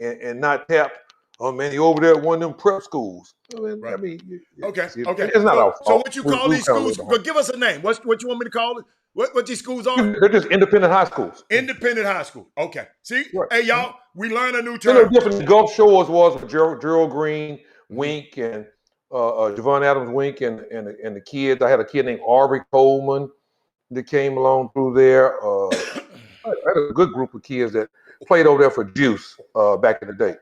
and not TAP. Oh man, you over there at one of them prep schools. Right. I mean, Okay. it's Okay. not our fault. So what you call We these kinda schools? live But give us a name. What you want me to call it? What these schools are? They're just independent high schools. Independent high school. Okay. See, Right. hey y'all, we learn a new They're no term. different than Gulf Shores was with Gerald Green, Wink, and Javon Adams Wink, and the kids. I had a kid named Aubrey Coleman that came along through there. I had a good group of kids that played over there for Juice back in the day.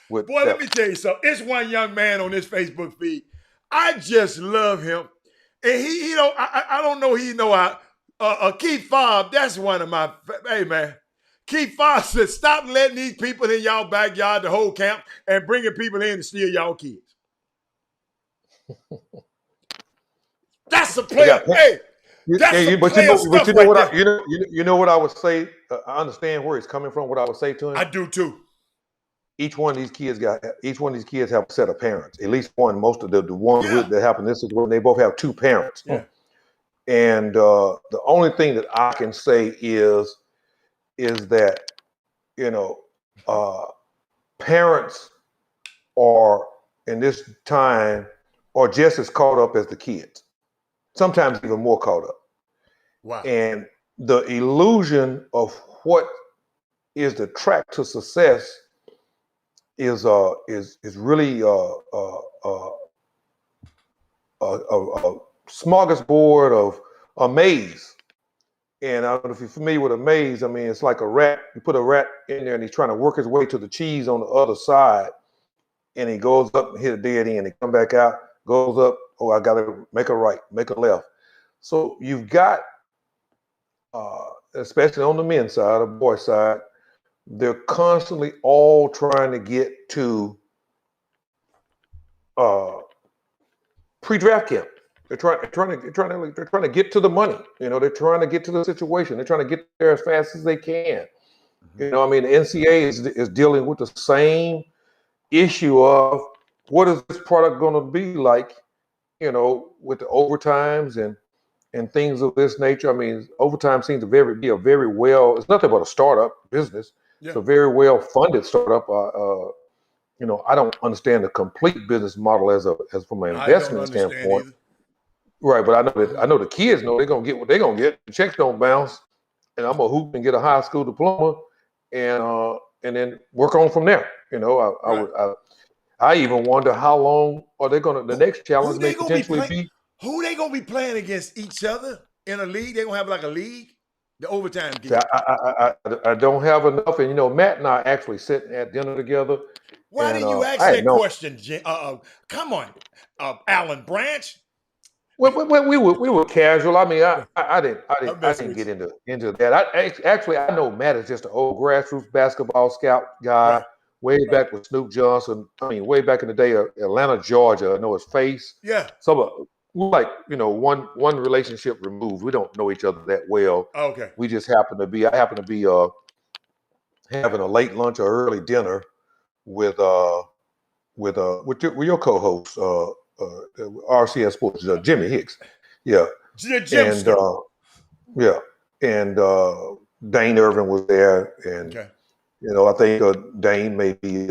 Boy, let me tell you something. It's one young man on this Facebook feed. I just love him, and he don't. I don't know. He know how. Keith Fobb, that's one of my. Hey man, Keith Fobb said, "Stop letting these people in y'all backyard to hold camp and bringing people in to steal y'all kids." That's a player. Hey, that's some player stuff right there. You know what I would say. I understand where he's coming from. What I would say to him. I do too. Each one of these kids have a set of parents. At least one. Most of the ones that happen in this situation, they both have two parents. Yeah. And the only thing that I can say is that parents are in this time are just as caught up as the kids. Sometimes even more caught up. Wow. And the illusion of what is the track to success is really a smorgasbord of a maze. And I don't know if you're familiar with a maze. I mean, it's like a rat. You put a rat in there and he's trying to work his way to the cheese on the other side. And he goes up and hit a dead end. He come back out, goes up. Oh, I got to make a right, make a left. So you've got, especially on the men's side, the boy side, they're constantly all trying to get to pre-draft camp. They're trying to get to the money. They're trying to get to the situation. They're trying to get there as fast as they can. The NCAA is dealing with the same issue of what is this product going to be like, with the overtimes and things of this nature. I mean, overtime seems to be a very well. It's nothing but a startup business. Yeah. It's a very well funded startup. I don't understand the complete business model as from an investment standpoint. Right, but I know the kids know they're gonna get what they're gonna get. The checks don't bounce, and I'm gonna hoop and get a high school diploma, and then work on from there. I even wonder how long are they gonna. The next challenge may potentially be who they gonna be playing against each other in a league. They gonna have like a league, the overtime game. I don't have enough, and Matt and I actually sitting at dinner together. Why didn't you ask that question? Come on, Alan Branch. Well, we were casual. I mean, I didn't get into that. I know Matt is just an old grassroots basketball scout guy, right. Way back with Snoop Johnson. I mean, way back in the day of Atlanta, Georgia. I know his face. Yeah. So, one relationship removed. We don't know each other that well. Okay. We just happen to be. I happen to be having a late lunch or early dinner with your co-host. RCS Sports, Jimmy Hicks, yeah, and Dane Irvin was there, and I think Dane may be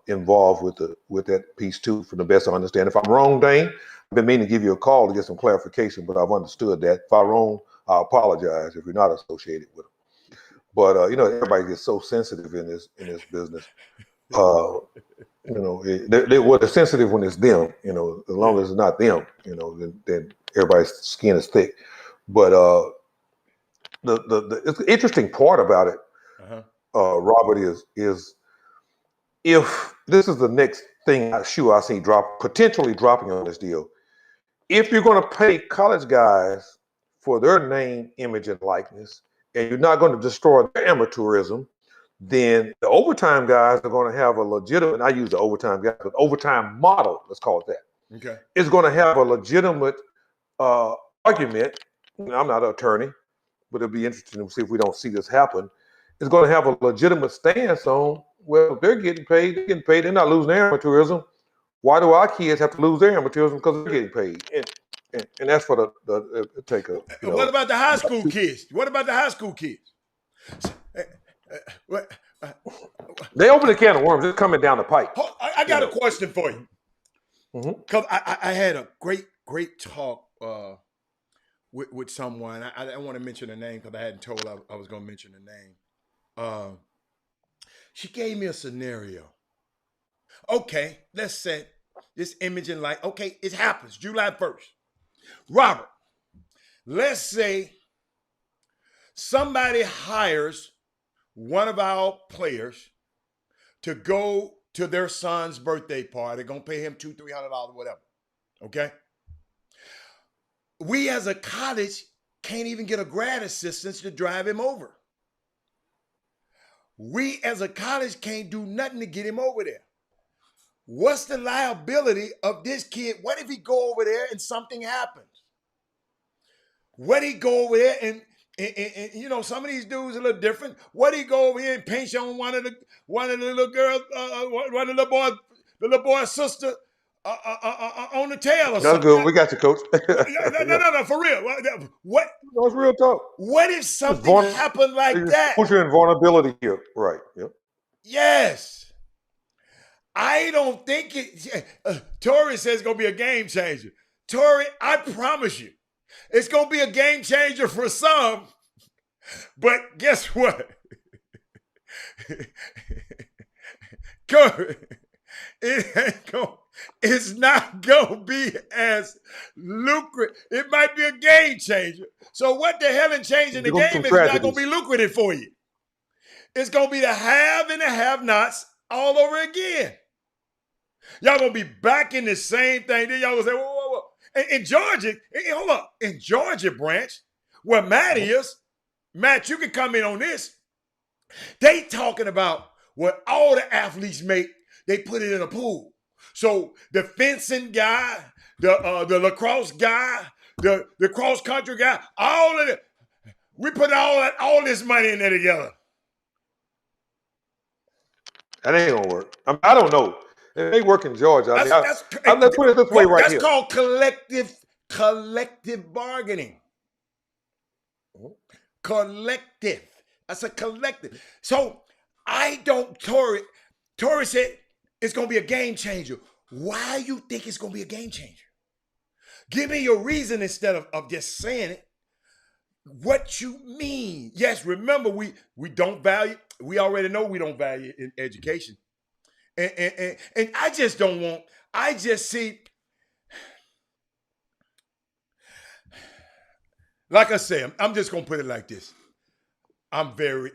involved with that piece too, from the best I understand. If I'm wrong, Dane, I've been meaning to give you a call to get some clarification, but I've understood that. If I'm wrong, I apologize if you're not associated with them. But everybody gets so sensitive in this business. They're sensitive when it's them, as long as it's not them, then everybody's skin is thick. But the interesting part about it, Robert, is if this is the next thing I see potentially dropping on this deal, if you're going to pay college guys for their name, image, and likeness, and you're not going to destroy their amateurism, then the overtime guys are going to have a legitimate, I use the overtime guys, but overtime model, let's call it that. Okay. It's going to have a legitimate argument. I'm not an attorney, but it'll be interesting to see if we don't see this happen, is going to have a legitimate stance on, well, they're getting paid, they're not losing their amateurism. Why do our kids have to lose their amateurism because they're getting paid? And that's for the take a, you know. What about the high school kids? What about the high school kids? They open a can of worms. It's coming down the pipe. I got a question for you. Mhm. Because I had a great talk with someone. I don't want to mention the name because I hadn't told I was going to mention the name. She gave me a scenario. Okay, let's say this imaging light. Okay, it happens July 1st. Robert, let's say somebody hires one of our players to go to their son's birthday party. They're going to pay him $200-$300, whatever. Okay? We as a college can't even get a grad assistance to drive him over. We as a college can't do nothing to get him over there. What's the liability of this kid? What if he go over there and something happens? What he go over there and you know, some of these dudes are a little different. What he go over here and pinch on one of the little girls, one of the little boy's sister on the tail or That's something? good. We got you, coach. No, for real. What? That's real talk. What if something happened like that? Exposure and vulnerability here, right? Yep. Yes. I don't think it. Tori says it's gonna be a game changer. Tori, I promise you, it's gonna be a game changer for some. But guess what? It's not gonna be as lucrative. It might be a game changer. So what the hell in changing the game is not gonna be lucrative for you. It's gonna be the have and the have-nots all over again. Y'all gonna be back in the same thing. Then y'all gonna say, whoa. In Georgia, hold up. In Georgia branch, where Matt is, Matt, you can come in on this. They talking about what all the athletes make, they put it in a pool. So the fencing guy, the lacrosse guy, the cross country guy, all of it, we put all this money in there together. That ain't gonna work. I don't know. It ain't work in Georgia. Let's put it this way right here. That's called collective bargaining. Collective. That's a collective. So Tori said it's going to be a game changer. Why you think it's going to be a game changer? Give me your reason instead of just saying it. What you mean? Yes, remember, we don't value, we already know we don't value in education. And I just don't want, I just see, like I say, I'm just going to put it like this. I'm very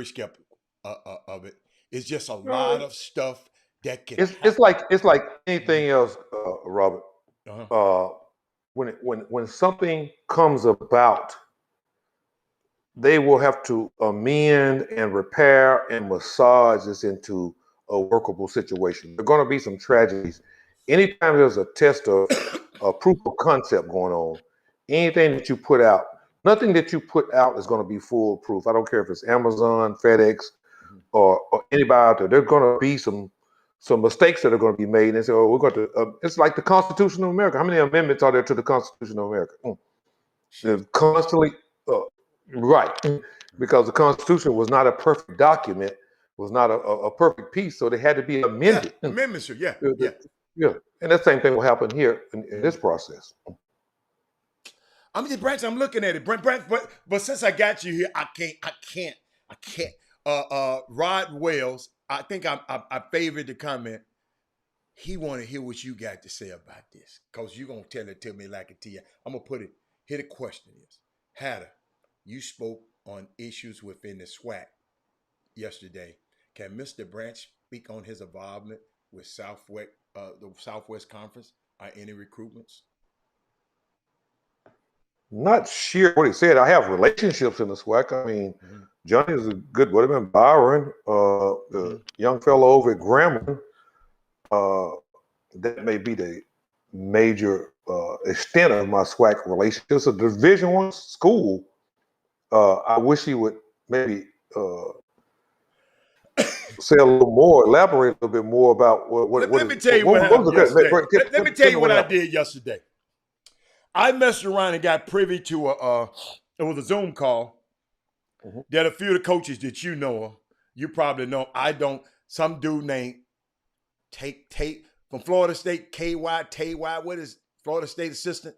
skeptical of it. It's just a lot of stuff that can happen. It's like anything else, Robert. When something comes about, they will have to amend and repair and massage this into a workable situation. There are going to be some tragedies. Anytime there's a test of a proof of concept going on, anything that you put out, nothing that you put out is going to be foolproof. I don't care if it's Amazon, FedEx, or anybody out there. There's going to be some mistakes that are going to be made. And they say, oh, we're going to, it's like the Constitution of America. How many amendments are there to the Constitution of America? They're constantly, right. Because the Constitution was not a perfect document, was not a perfect piece, so they had to be amended. Yeah, amendments, yeah. And that same thing will happen here in this process. I'm just Branch. I'm looking at it, Brent. But since I got you here, I can't. Rod Wells, I think I favored the comment. He want to hear what you got to say about this, cause you gonna tell it to me like it to you. I'm gonna put it. Here the question is, Hatter, you spoke on issues within the SWAC yesterday. Can Mr. Branch speak on his involvement with the Southwest Conference or any recruitments? Not sure what he said. I have relationships in the SWAC. I mean, Johnny is a good, what have been Byron, the young fellow over at Grambling. That may be the major extent of my SWAC relationship. It's a Division I school. I wish he would maybe say a little more, elaborate a little bit more about what. Let me tell you what happened yesterday. Let me tell you what I did yesterday. I messed around and got privy to it was a Zoom call that a few of the coaches that you know of, you probably know. I don't. Some dude named Tate from Florida State, KY. What is Florida State assistant?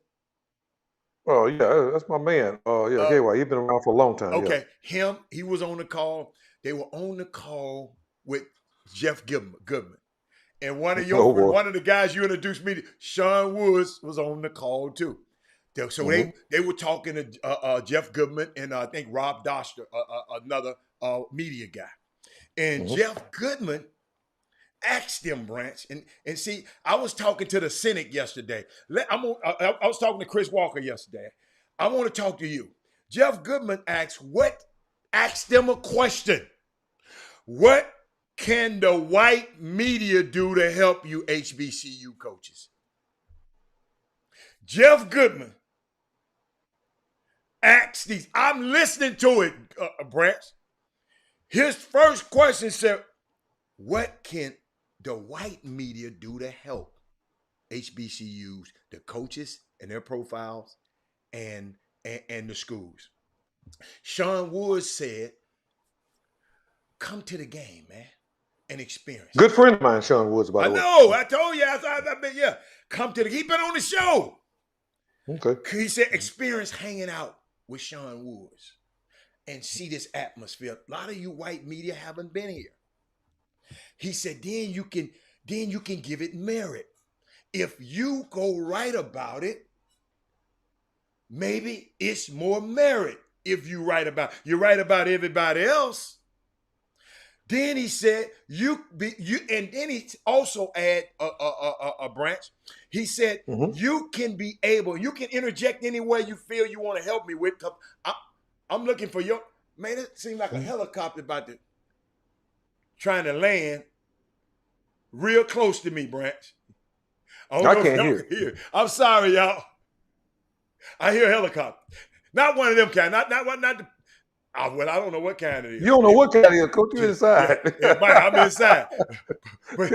Oh yeah, that's my man. Yeah, KY. He's been around for a long time. Okay, him. He was on the call. They were on the call with Jeff Goodman. And one of the guys you introduced me to, Sean Woods, was on the call too. So they were talking to Jeff Goodman and I think Rob Doster, another media guy. And Jeff Goodman asked them, Branch, and see, I was talking to the Cynic yesterday. I was talking to Chris Walker yesterday. I want to talk to you. Jeff Goodman asked them a question. What can the white media do to help you HBCU coaches? Jeff Goodman asked these. I'm listening to it, Branch. His first question said, what can the white media do to help HBCUs, the coaches and their profiles, and the schools? Sean Woods said, come to the game, man, and experience. Good friend of mine, Sean Woods, by the way. I know. I told you. I've been, yeah. Come to the. He's been on the show. Okay. He said, experience hanging out with Sean Woods and see this atmosphere. A lot of you white media haven't been here. He said, then you can give it merit. If you go write about it, maybe it's more merit. If you write about everybody else. Then he said, and then he also add a Branch. He said, you can interject anywhere you feel you want to help me with. I'm looking for your, man, it seemed like a helicopter about to trying to land real close to me, Branch. I can't hear. I'm sorry, y'all. I hear a helicopter. Not one of them kind. Not the. Well, I don't know what kind it is. You don't know what kind it is, Coach. You inside. Yeah, I'm inside. But,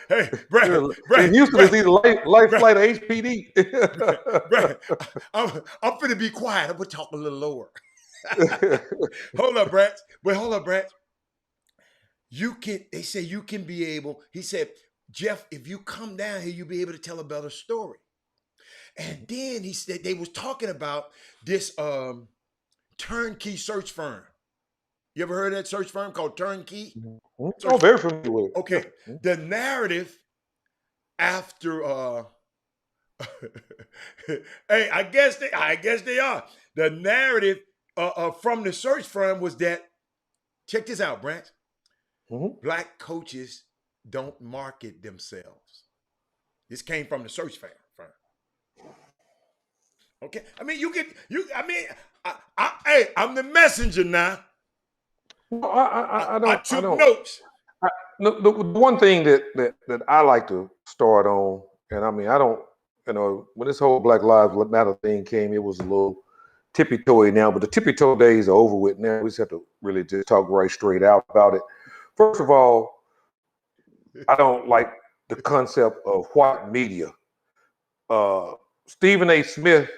hey, Brad. In Houston, it's either life flight or HPD. Brad, I'm finna be quiet. I'm gonna talk a little lower. Hold up, Brad. They say you can be able. He said, Jeff, if you come down here, you'll be able to tell a better story. And then he said they was talking about this turnkey search firm. You ever heard of that search firm called Turnkey? Oh, very familiar with it. Okay. The narrative after hey, I guess they are. The narrative from the search firm was that, check this out, Branch. Black coaches don't market themselves. This came from the search firm. Okay. I mean, I'm the messenger now. No, I took notes. The one thing that I like to start on, and I mean, I don't, when this whole Black Lives Matter thing came, it was a little tippy-toey now, but the tippy-toe days are over with now. We just have to really just talk right straight out about it. First of all, I don't like the concept of white media. Stephen A. Smith.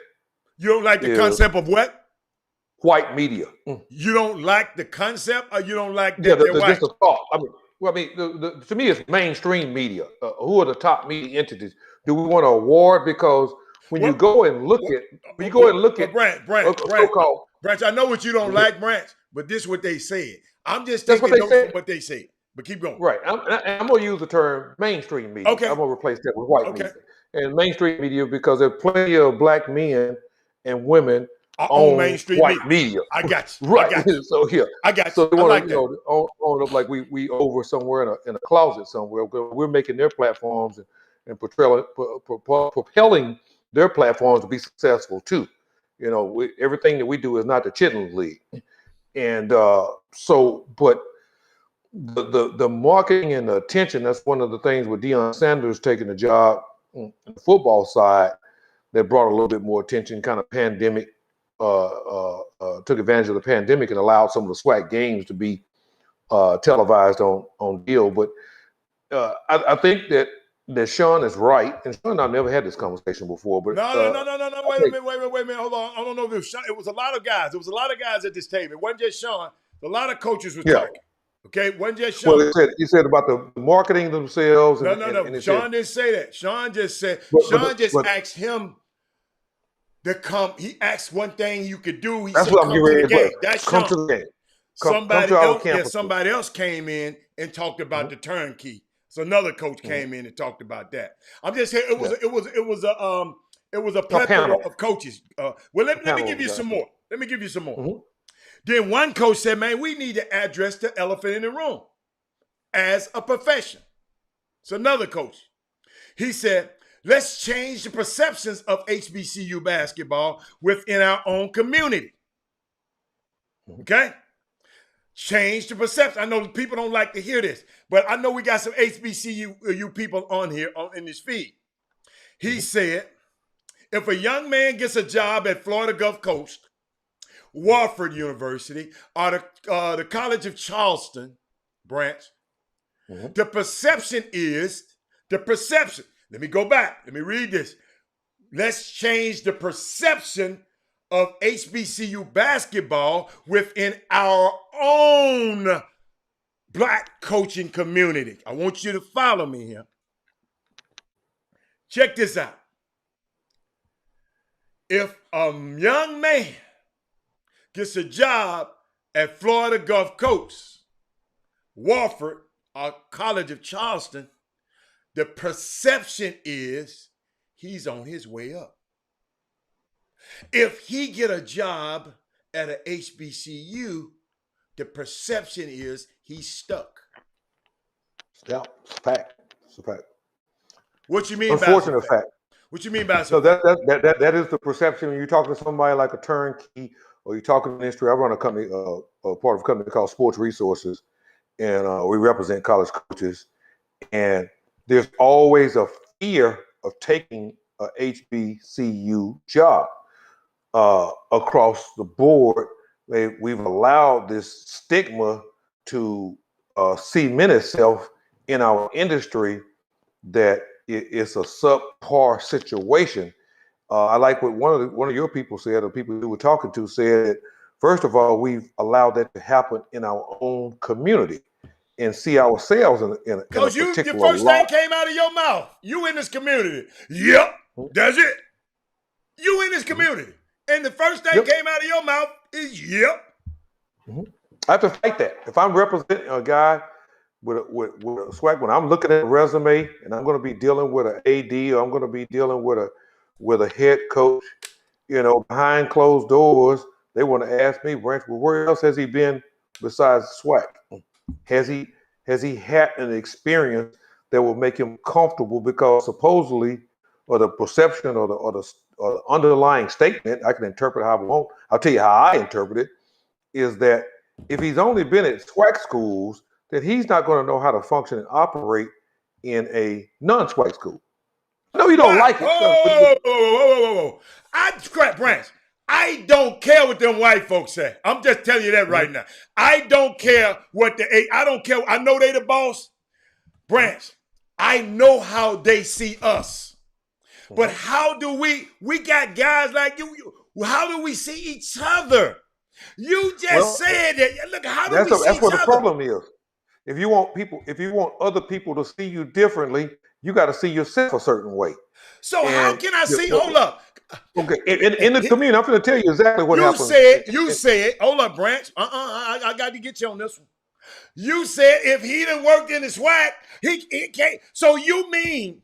You don't like the concept of what? White media. You don't like the concept, or you don't like just white? The thought. To me, it's mainstream media. Who are the top media entities? Do we want to award? Because when you go and look at Branch, I know what you don't like, Branch, but this is what they said. I'm just taking notes from what they said. But keep going. Right. I'm going to use the term mainstream media. Okay. I'm going to replace that with white media. And mainstream media, because there are plenty of black men and women on mainstream white media. I got you. Right. I got you. So here. I got you. So they want to own up like we over somewhere in a closet somewhere. We're making their platforms and propelling their platforms to be successful too. Everything that we do is not the Chitlin League. And but the marketing and the attention, that's one of the things with Deion Sanders taking the job on the football side. that brought a little bit more attention, kind of pandemic, took advantage of the pandemic and allowed some of the SWAC games to be televised on deal. But I think that Sean is right, and Sean and I never had this conversation before. But No. Wait a minute. Hold on. I don't know if it was Sean. It was a lot of guys. There was a lot of guys at this table. It wasn't just Sean. A lot of coaches were talking. Okay, it wasn't just Sean. Well, he said about the marketing themselves. No. And Sean didn't say that. Sean just said. Sean just asked him to come. He asked one thing you could do. He that's said, what I'm getting ready to do. That's come Sean. to the game. Somebody else came in and talked about the turnkey. So another coach came in and talked about that. I'm just saying it was a plethora of coaches. Well, let me give you some more. Then one coach said, "Man, we need to address the elephant in the room as a profession." So another coach, he said, "Let's change the perceptions of HBCU basketball within our own community." Okay? Change the perception. I know people don't like to hear this, but I know we got some HBCU people on here in this feed. He said, if a young man gets a job at Florida Gulf Coast, Wofford University, or the College of Charleston branch, the perception. Let me go back. Let me read this. Let's change the perception of HBCU basketball within our own Black coaching community. I want you to follow me here. Check this out. If a young man gets a job at Florida Gulf Coast, Wofford, or College of Charleston, the perception is he's on his way up. If he get a job at a HBCU, the perception is he's stuck. Yeah, it's a fact. It's a fact. What you mean? Unfortunate fact. What you mean by so that is the perception when you're talking to somebody like a turnkey, or you're talking to the industry. I run a company, part of a company called Sports Resources, and we represent college coaches. And there's always a fear of taking a HBCU job. Across the board, we've allowed this stigma to cement itself in our industry that it's a subpar situation. I like what one of your people said, or people you were talking to said, that first of all, we've allowed that to happen in our own community and see ourselves in a Coach, the first thing came out of your mouth. You in this community. Yep, that's it. You in this community. And the first thing came out of your mouth is yep. I have to fight that. If I'm representing a guy with a SWAC, when I'm looking at a resume and I'm going to be dealing with an AD, or I'm going to be dealing with a head coach, behind closed doors, they want to ask me, Branch, well, where else has he been besides SWAC? Has he had an experience that will make him comfortable? Because supposedly, or the perception, or the underlying statement, I can interpret how I want. I'll tell you how I interpret it, is that if he's only been at SWAC schools, then he's not going to know how to function and operate in a non-SWAC school. No, you don't like it. Whoa. Branch, I don't care what them white folks say. I'm just telling you that right now. I don't care I don't care. I know they the boss. Branch, I know how they see us. But how do we got guys like you, how do we see each other? You just said that. Look, how do we see each other? That's what the problem is. If you want other people to see you differently, you got to see yourself a certain way. So how can I see? Hold up. Okay, in the community, I'm going to tell you exactly what happened. You said, hold up, Branch. I got to get you on this one. You said if he done worked in the SWAC, he can't. So you mean?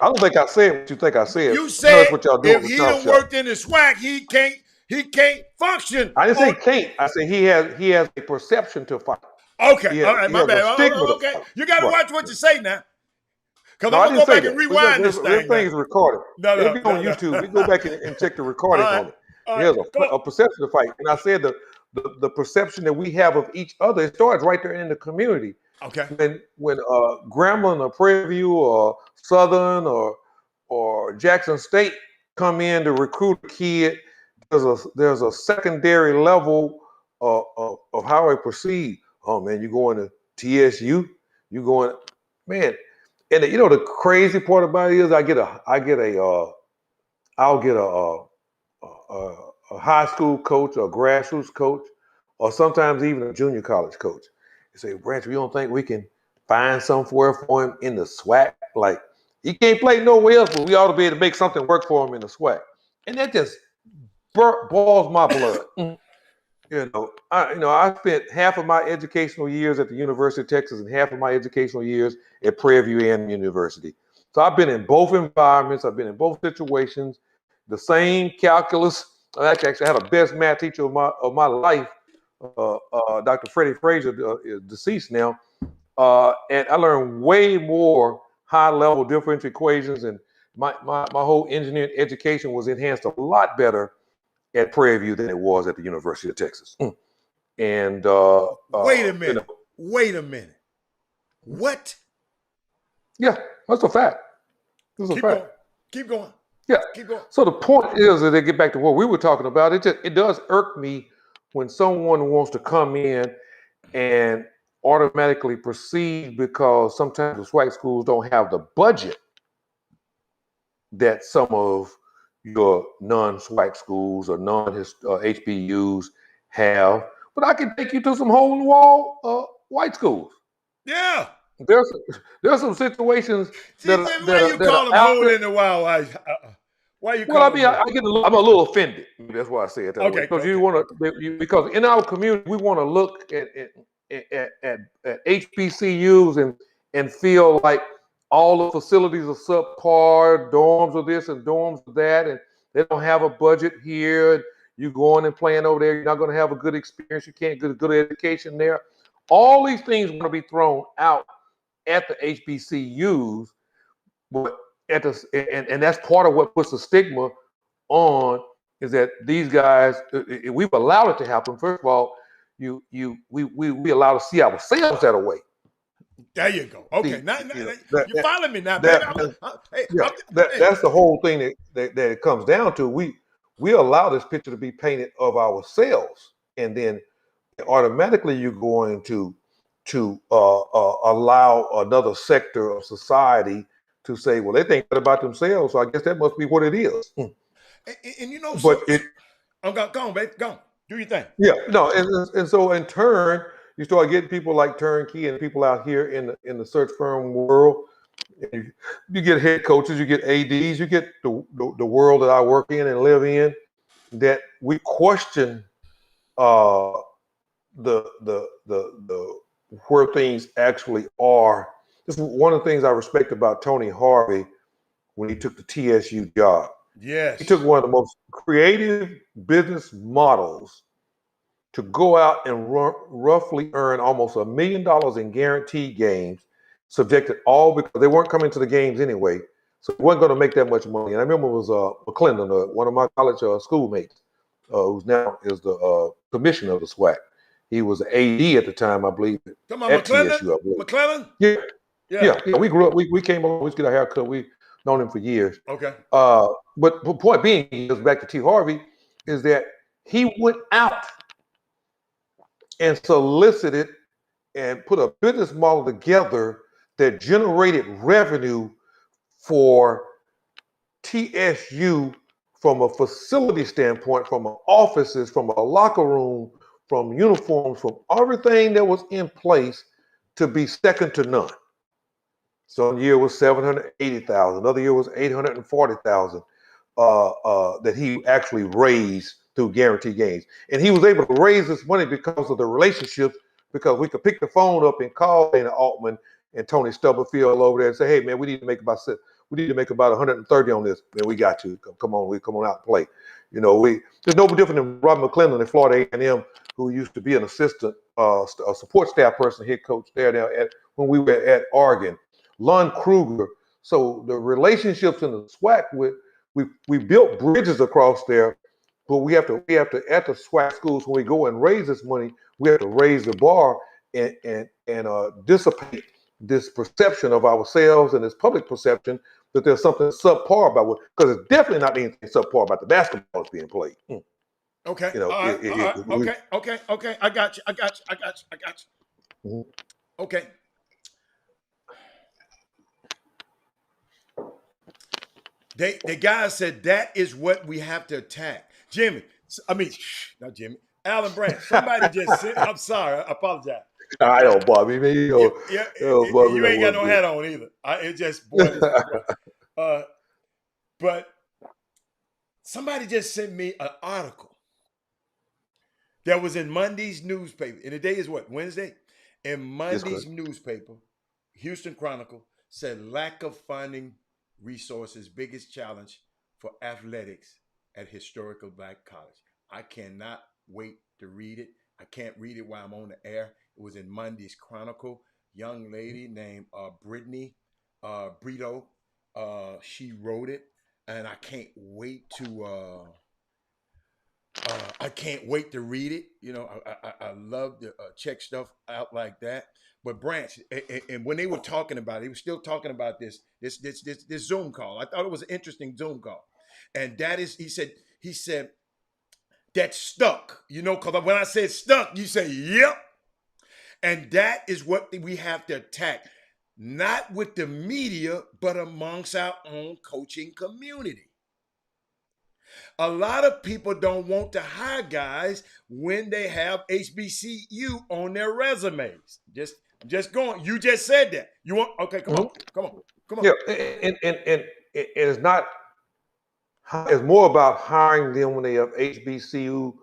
I don't think I said what you think I said. You said what y'all doing if he done worked in the SWAC, he can't function. I didn't say can't. I said he has a perception to fight. Okay, all right, my bad. Okay, you got to watch what you say now. Because I'm going to go back and rewind this thing. This thing is recorded. It'll be on YouTube. We go back and check the recording on it. There's a perception to fight. And I said the perception that we have of each other, it starts right there in the community. Okay. When Grambling or Prairie View or Southern or Jackson State come in to recruit a kid, there's a secondary level of how I proceed. Oh man, you going to TSU? You going, man? And the crazy part about it is I'll get a high school coach or a grassroots coach, or sometimes even a junior college coach. You say, Branch, we don't think we can find somewhere for him in the SWAC? Like, he can't play nowhere else, but we ought to be able to make something work for him in the SWAC. And that just boils my blood. I spent half of my educational years at the University of Texas and half of my educational years at Prairie View A&M University. So I've been in both environments. I've been in both situations. The same calculus. I actually had a best math teacher of my life, Dr. Freddie Frazier, is deceased now. And I learned way more high-level differential equations, and my whole engineering education was enhanced a lot better at Prairie View than it was at the University of Texas. And wait a minute. Wait a minute. What? Yeah, that's a fact. That's a fact. Keep going. Yeah. Keep going. So the point is that they get back to what we were talking about. It does irk me when someone wants to come in and automatically proceed, because sometimes the SWAC schools don't have the budget that some of your non-SWAC schools or non-HBUs have. But I can take you to some hole-in-the-wall white schools. Yeah. There's some situations why you call them hole-in-the-wall? Why you call them? I'm a little offended. That's why I say it that way. Because because in our community, we want to look at HBCUs and feel like all the facilities are subpar, dorms are this and dorms are that, and they don't have a budget here. And you going and playing over there, you're not going to have a good experience. You can't get a good education there. All these things want to be thrown out at the HBCUs, but and that's part of what puts the stigma on, is that these guys, we've allowed it to happen. First of all, we allow to see ourselves that way. There you go. Okay, you follow me now, baby. That's the whole thing that it comes down to. We allow this picture to be painted of ourselves, and then automatically you're going to allow another sector of society to say, well, they think about themselves, so I guess that must be what it is. And go on, baby, go on. Do your thing. Yeah, no, and so in turn, you start getting people like Turnkey and people out here in the search firm world. You get head coaches, you get ADs, you get the world that I work in and live in, that we question the where things actually are. This is one of the things I respect about Tony Harvey when he took the TSU job. Yes. He took one of the most creative business models to go out and roughly earn almost $1 million in guaranteed games, subjected all because they weren't coming to the games anyway. So he wasn't going to make that much money. And I remember it was McClendon, one of my college schoolmates, who's now is the commissioner of the SWAC. He was an AD at the time, I believe. Come on, McClendon? McClendon? Yeah. We grew up. We came along. We used to get a haircut. We've known him for years. Okay. But the point being, he goes back to T. Harvey, is that he went out and solicited and put a business model together that generated revenue for TSU from a facility standpoint, from offices, from a locker room, from uniforms, from everything that was in place to be second to none. So one year was 780,000, another year was 840,000 that he actually raised through guaranteed games. And he was able to raise this money because of the relationships, because we could pick the phone up and call Dana Altman and Tony Stubblefield over there and say, hey man, we need to make about 130 on this. Man, we got you. Come on out and play. There's no different than Robert McClendon at Florida A&M, who used to be an assistant, a support staff person, head coach there now when we were at Oregon. Lon Kruger. So the relationships in the SWAC, we built bridges across there, but we have to at the SWAC schools, when we go and raise this money, we have to raise the bar and dissipate this perception of ourselves and this public perception that there's something subpar about it, because it's definitely not anything subpar about the basketball that's being played. Okay. You know, All right. Okay. I got you. Mhm. Okay. The guy said that is what we have to attack. Not Jimmy. Alan Branch. Somebody just said, I'm sorry. I apologize. I don't bother me. You ain't got no hat on either. It just boy. But somebody just sent me an article that was in Monday's newspaper. And the day is what? Wednesday? In Monday's newspaper, Houston Chronicle said lack of funding resources biggest challenge for athletics at historical Black college. I cannot wait to read it. I can't read it while I'm on the air. It was in Monday's Chronicle. Young lady named Brittany Brito. She wrote it, and I can't wait to read it. You know, I love to check stuff out like that. But Branch, and when they were talking about it, they were still talking about this Zoom call. I thought it was an interesting Zoom call, and that is, he said that stuck. You know, because when I said stuck, you say yep, and that is what we have to attack, not with the media, but amongst our own coaching community. A lot of people don't want to hire guys when they have HBCU on their resumes. Just going. You just said that. You want? Okay, come on. Yeah, and it's not. It's more about hiring them when they have HBCU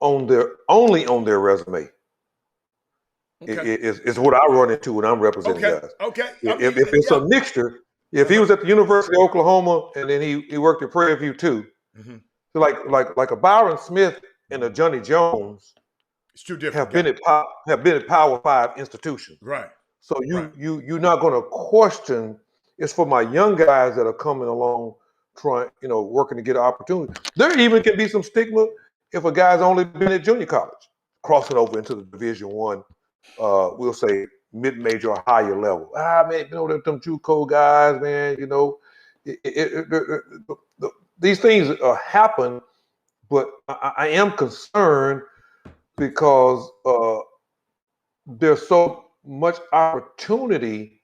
only on their resume. Okay. It's what I run into when I'm representing guys. Okay. If it's a mixture, if he was at the University of Oklahoma and then he worked at Prairie View too, so like a Byron Smith and a Johnny Jones, it's too different. Have been at Power 5 institutions, right? So you're not going to question. It's for my young guys that are coming along, working to get an opportunity. There even can be some stigma if a guy's only been at junior college, crossing over into the Division I, we'll say mid-major or higher level. Man, them JUCO guys, man, these things happen, but I am concerned because there's so much opportunity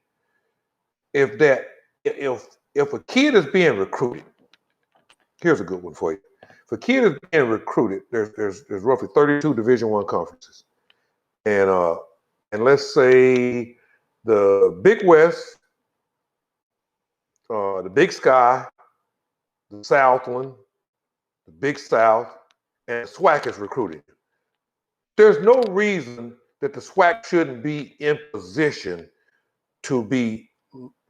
if a kid is being recruited. Here's a good one for you. If a kid is being recruited, there's roughly 32 Division I conferences, and let's say the Big West, the Big Sky, the Southland, the Big South, and SWAC is recruiting. There's no reason that the SWAC shouldn't be in position to be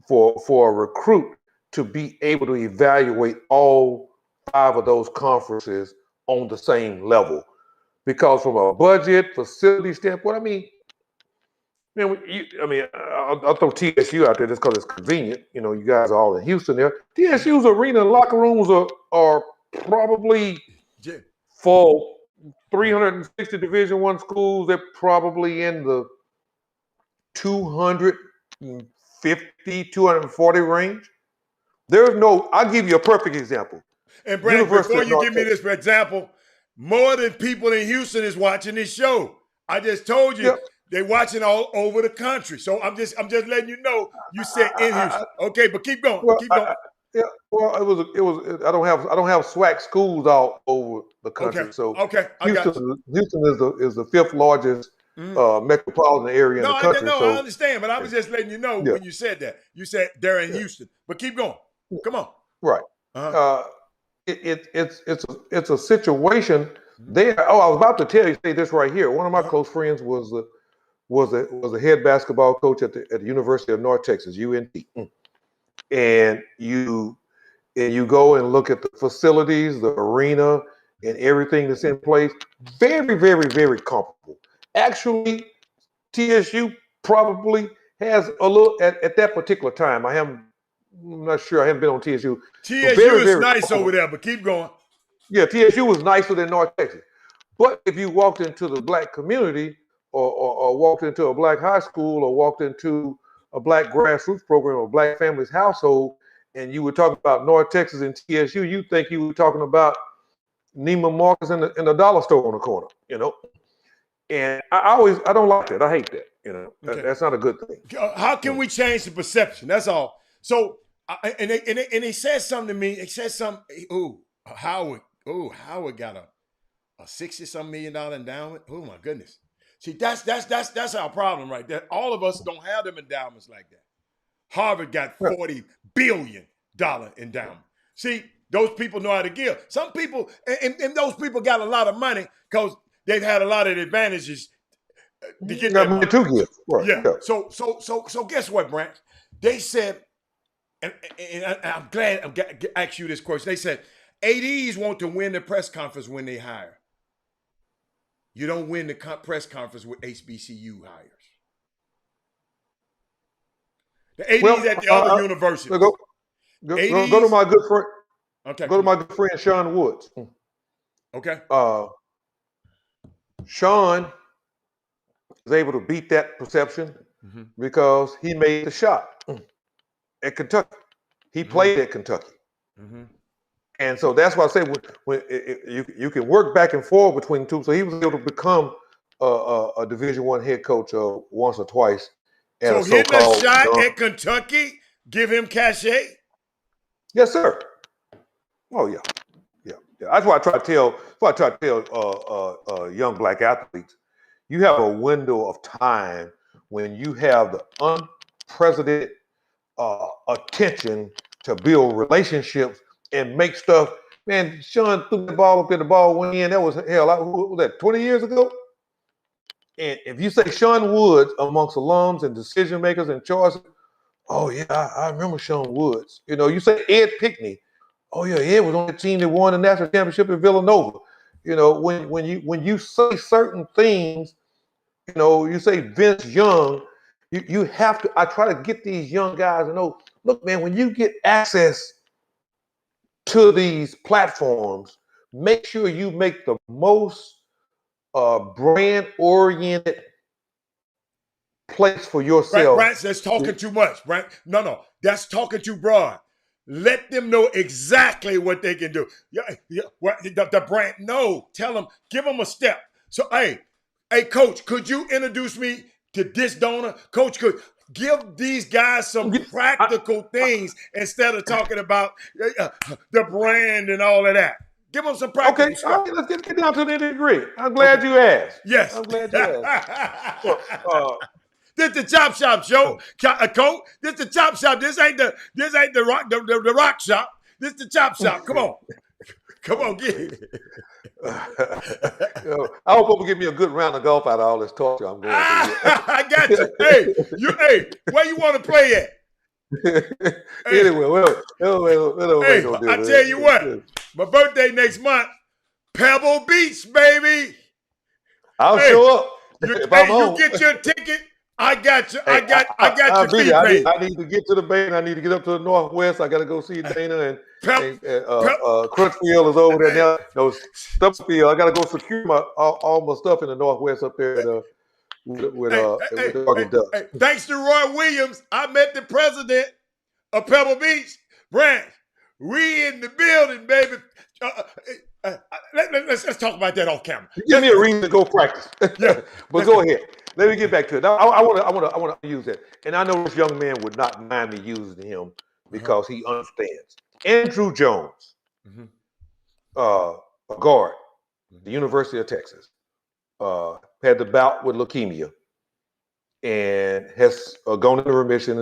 for a recruit to be able to evaluate all 5 of those conferences on the same level. Because from a budget, facility standpoint, I'll throw TSU out there just because it's convenient. You guys are all in Houston there. TSU's arena and locker rooms are probably for 360 Division I schools. They're probably in the 250, 240 range. I'll give you a perfect example. And Brad, before you give me this example, more than people in Houston is watching this show. I just told you they're watching all over the country. So I'm just letting you know. You said in Houston, okay? But keep going. Keep going. It was. I don't have SWAC schools all over the country. Okay. So Houston is the 5th largest metropolitan area in the country. I understand, but I was just letting you know when you said that. You said they're in Houston, but keep going. Come on. Right. It's a situation there. I was about to say this right here. One of my close friends was a head basketball coach at the University of North Texas, UNT. And you go and look at the facilities, the arena, and everything that's in place. Very, very, very comparable. Actually, TSU probably has a little at that particular time. I'm not sure. I haven't been on TSU. TSU very, is nice over there, but keep going. Yeah, TSU was nicer than North Texas. But if you walked into the Black community or walked into a Black high school or walked into a Black grassroots program or Black families household, and you were talking about North Texas and TSU, you think you were talking about Neiman Marcus in the dollar store on the corner, you know. And I don't like that. I hate that. You know, Okay. that's not a good thing. How can we change the perception? That's all. So, and they said something to me. They said something. Howard got a $60-some million endowment. Oh my goodness. See, that's our problem right there. All of us don't have them endowments like that. Harvard got $40 billion endowment. See, those people know how to give. Some people, and those people got a lot of money because they've had a lot of advantages to get that money to give. Right. Yeah. So guess what, Branch? They said, and I'm glad I asked you this question. They said ADs want to win the press conference when they hire. You don't win the press conference with HBCU hires. The ADs at the other universities. Go to my good friend. Okay. Go to my good friend Sean Woods. Okay. Sean was able to beat that perception because he made the shot at Kentucky. He played at Kentucky. And so that's why I say when you can work back and forth between the two. So he was able to become a Division I head coach once or twice. So hitting a shot at Kentucky give him cachet? Yes, sir. Oh yeah. That's why I try to tell young black athletes, you have a window of time when you have the unprecedented attention to build relationships and make stuff. Man, Sean threw the ball up there, the ball went in. That was hell. What was that, 20 years ago? And if you say Sean Woods amongst alums and decision makers and choices, oh yeah, I remember Sean Woods. You know, you say Ed Pinckney. Oh yeah, Ed was on the team that won the national championship in Villanova. You know, when you say certain things, you know, you say Vince Young, you have to. I try to get these young guys to know. Look, man, when you get access to these platforms, make sure you make the most brand-oriented place for yourself. Branch, that's talking too much. Branch, no, that's talking too broad. Let them know exactly what they can do. The brand, no, tell them, give them a step. So, hey, Coach, could you introduce me to this donor? Coach, could give these guys some practical things instead of talking about the brand and all of that. Give them some practical stuff. Okay, let's get down to the nitty-gritty. I'm glad you asked. Yes. I'm glad you asked. This the Chop Shop show, Coach. This the Chop Shop. This ain't the rock shop. This the Chop Shop. Come on, get it. I hope people give me a good round of golf out of all this talk I'm going through. I got you. Hey, where you want to play at? Anyway, I tell you what, my birthday next month, Pebble Beach, baby. I'll show up. You get your ticket. I got you. I got your feet paid. I need to get to the Bay and I need to get up to the Northwest. I got to go see Dana and Crutchfield is over there now. No, Stumpfield. I got to go secure all my stuff in the Northwest up there with thanks to Roy Williams, I met the president of Pebble Beach. Branch, we in the building, baby. Let's talk about that off camera. Give me a reason to go practice. Yeah, but go ahead. Let me get back to it. Now, I want to use that, and I know this young man would not mind me using him because he understands. Andrew Jones, a guard, the University of Texas, had the bout with leukemia, and has gone into remission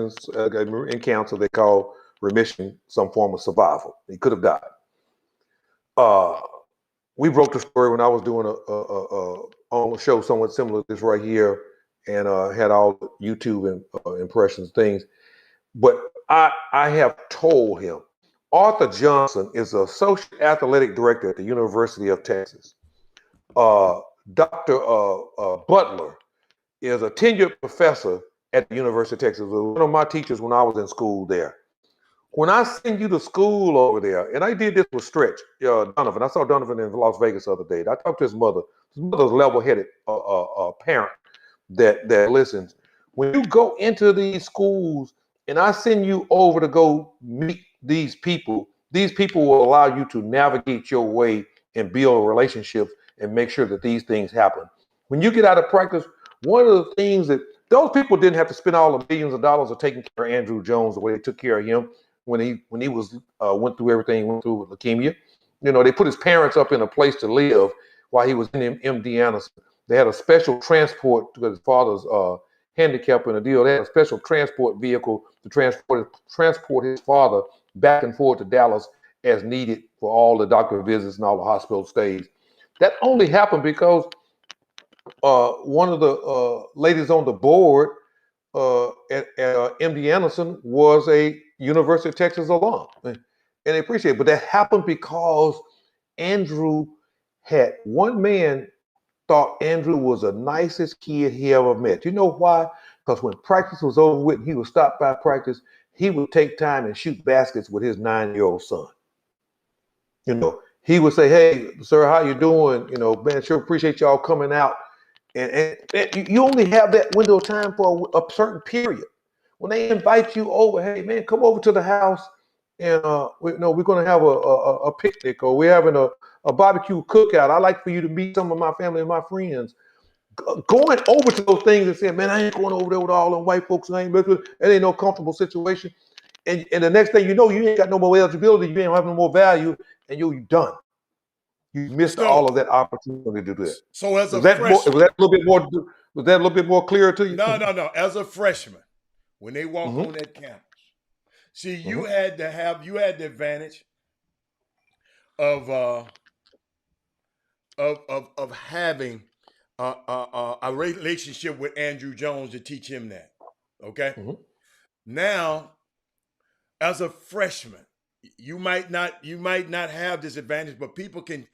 in counsel. They call remission some form of survival. He could have died. We broke the story when I was doing on a show somewhat similar to this right here, and had all the YouTube and impressions things. But I have told him, Arthur Johnson is the associate athletic director at the University of Texas. Dr. Butler is a tenured professor at the University of Texas. One of my teachers when I was in school there. When I send you to school over there, and I did this with Stretch, Donovan. I saw Donovan in Las Vegas the other day. I talked to his mother. His mother's level-headed parent that listens. When you go into these schools, and I send you over to go meet these people will allow you to navigate your way and build relationships and make sure that these things happen. When you get out of practice, one of the things that those people didn't have to spend all the millions of dollars of taking care of Andrew Jones the way they took care of him when he was went through everything he went through with leukemia. You know, they put his parents up in a place to live while he was in MD Anderson. They had a special transport because his father's handicap in a deal. They had a special transport vehicle to transport his father back and forth to Dallas as needed for all the doctor visits and all the hospital stays. That only happened because one of the ladies on the board at MD Anderson was a University of Texas alum, and they appreciate it. But that happened because Andrew had one man thought Andrew was the nicest kid he ever met. You know why? Because when practice was over with, he would stop by practice. He would take time and shoot baskets with his 9-year-old son. You know, he would say, "Hey, sir, how you doing? You know, man, sure appreciate y'all coming out." And you only have that window of time for a certain period. When they invite you over, hey man, come over to the house, and we're going to have a picnic, or we're having a barbecue cookout. I'd like for you to meet some of my family and my friends. Going over to those things and saying, man, I ain't going over there with all them white folks. I ain't with it. It ain't no comfortable situation. And the next thing you know, you ain't got no more eligibility. You ain't have no more value, and you're done. You missed all of that opportunity to do that. So as a freshman, was that a little bit more clear to you? No. As a freshman, when they walk on that campus, see, you had the advantage of having a relationship with Andrew Jones to teach him that. Okay. Now, as a freshman, you might not have this advantage, but people can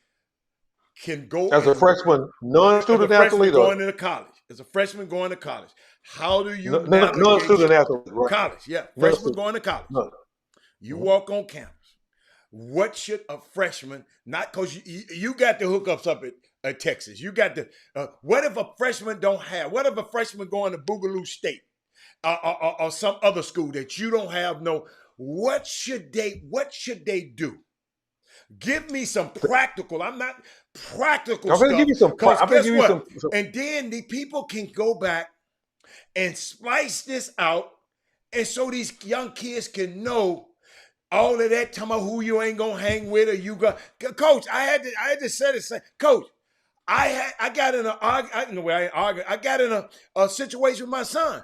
go as a freshman, non-student athlete, going to college. As a freshman going to college, how do you non-student athlete? Right. College, yeah, freshman going to college. No. You walk on campus. What should a freshman? Not because you got the hookups up at Texas. You got the. What if a freshman don't have? What if a freshman going to Boogaloo State or some other school that you don't have? No. What should they do? Give me some practical. I'm not practical I'm stuff. going to give you some. I'm going to give you some. And then the people can go back and splice this out, and so these young kids can know all of that. Talking about who you ain't gonna hang with, or you got. Coach, I had to say this. Coach, I got in I got in a situation with my son.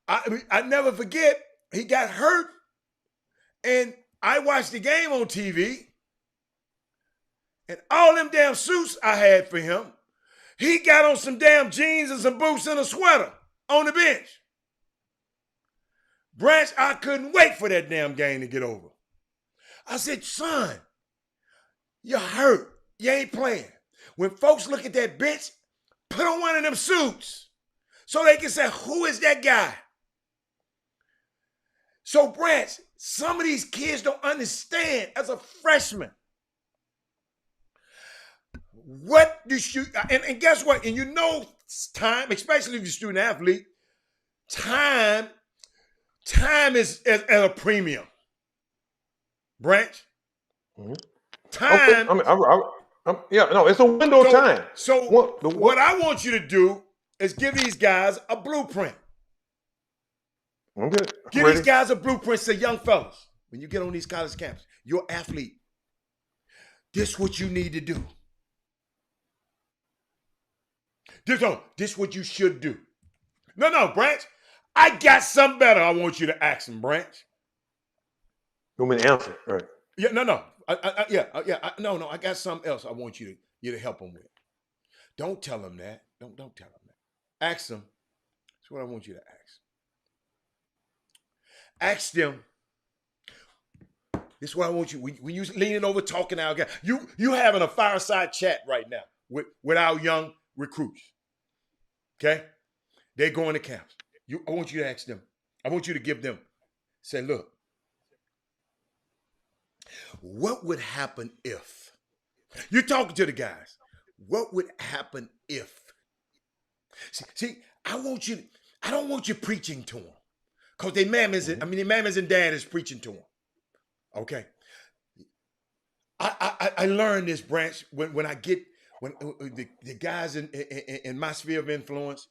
I never forget. He got hurt, and I watched the game on TV, and all them damn suits I had for him, he got on some damn jeans and some boots and a sweater on the bench. Branch, I couldn't wait for that damn game to get over. I said, son, you're hurt. You ain't playing. When folks look at that bench, put on one of them suits so they can say, who is that guy? So, Branch, some of these kids don't understand as a freshman. What do you, and guess what? And you know time, especially if you're a student athlete, time is at a premium. Branch? Time. Okay. It's a window of time. So what I want you to do is give these guys a blueprint. Okay. Give these guys a blueprint. Say, young fellas, when you get on these college campuses, you're an athlete. This is what you need to do. This is what you should do. No, Branch. I got something better I want you to ask them, Branch. You want me to answer? Right. Yeah, no. I got something else I want you to help them with. Don't tell them that. Don't tell them that. Ask them. That's what I want you to ask. Ask them. This is what I want you. When you leaning over talking out, you having a fireside chat right now with our young recruits. Okay, they're going to camps. I want you to ask them. I want you to give them. Say, look, what would happen if? You're talking to the guys. What would happen if? See, I don't want you preaching to them. Because their mamas and dad is preaching to them. Okay. I learned this, Branch, when I get when the guys in my sphere of influence,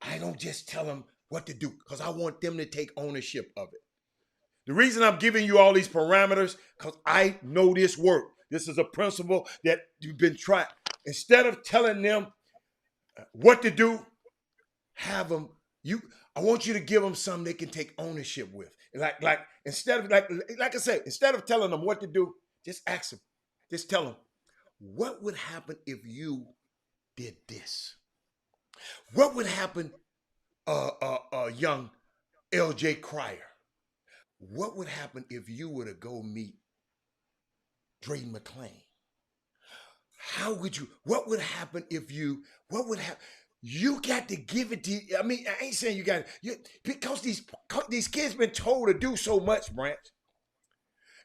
I don't just tell them what to do because I want them to take ownership of it. The reason I'm giving you all these parameters because I know this work. This is a principle that you've been trying. Instead of telling them what to do, have them. I want you to give them something they can take ownership with. Like instead of like I said, instead of telling them what to do, just ask them. Just tell them, what would happen if you did this? What would happen, young L.J. Cryer? What would happen if you were to go meet Drayton McClain? How would you? What would happen if you? What would happen? You got to give it to. I mean, I ain't saying you got because these kids been told to do so much, Branch,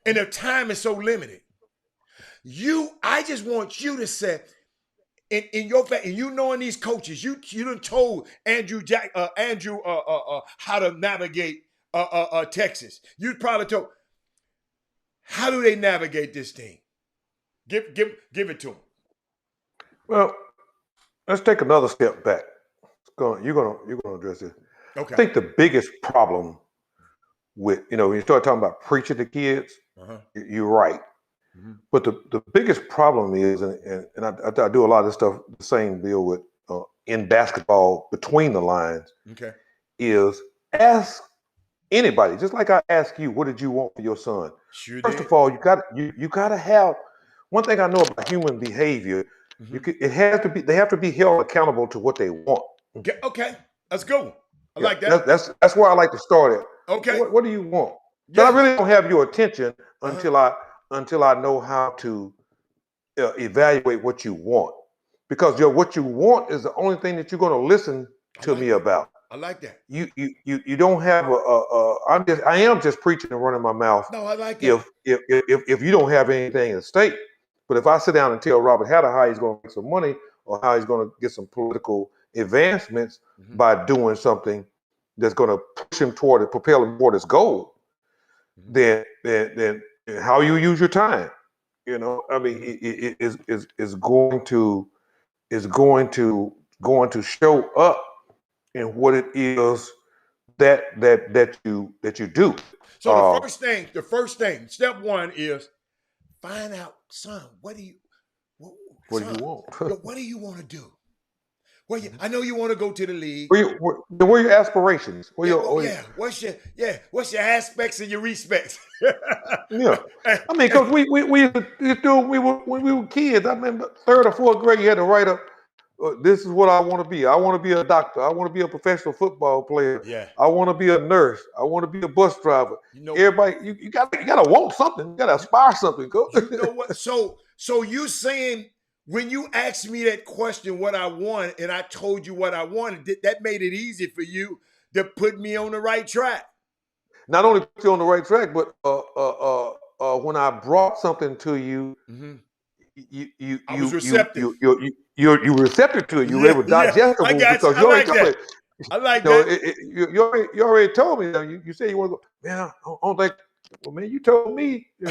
and their time is so limited. I just want you to say, in your fact, and you knowing these coaches, you done told Andrew how to navigate Texas. You probably told how do they navigate this thing? Give it to them. Well, let's take another step back. You're gonna address this. Okay. I think the biggest problem with when you start talking about preaching to kids, you're right. Mm-hmm. But the biggest problem is, and I do a lot of this stuff, the same deal with in basketball between the lines. Okay. Is ask anybody, just like I ask you, what did you want for your son? Sure. First of all, you gotta have one thing I know about human behavior. Mm-hmm. They have to be held accountable to what they want. Okay, let's go. I like that. That's where I like to start at. Okay. What do you want? Yeah. I really don't have your attention until I know how to evaluate what you want, because what you want is the only thing that you're going to listen to me about. I like that. You don't have I am just preaching and running my mouth. No, I like that. If you don't have anything at stake. But if I sit down and tell Robert Hatter how he's going to make some money or how he's going to get some political advancements by doing something that's going to push him propel him toward his goal, then how you use your time, I mean, it is going to show up in what it is that you do. So the first thing, step one is find out, son, what do you want? What do you want to do? Well, I know you want to go to the league. Where are your aspirations? What's your aspects and your respects? Yeah, I mean, because when we were kids, I remember 3rd or 4th grade, you had to write up. This is what I want to be. I want to be a doctor. I want to be a professional football player. Yeah. I want to be a nurse. I want to be a bus driver. Everybody, you gotta want something. You gotta aspire something, coach. You know what? So you saying when you asked me that question, what I want, and I told you what I wanted, that made it easy for you to put me on the right track. Not only put you on the right track, but when I brought something to you, I was receptive. You receptive to it. You were able to digest it because you already told me. I like that. You already told me. You say you want to go. Man, I don't think. Well, man, you told me you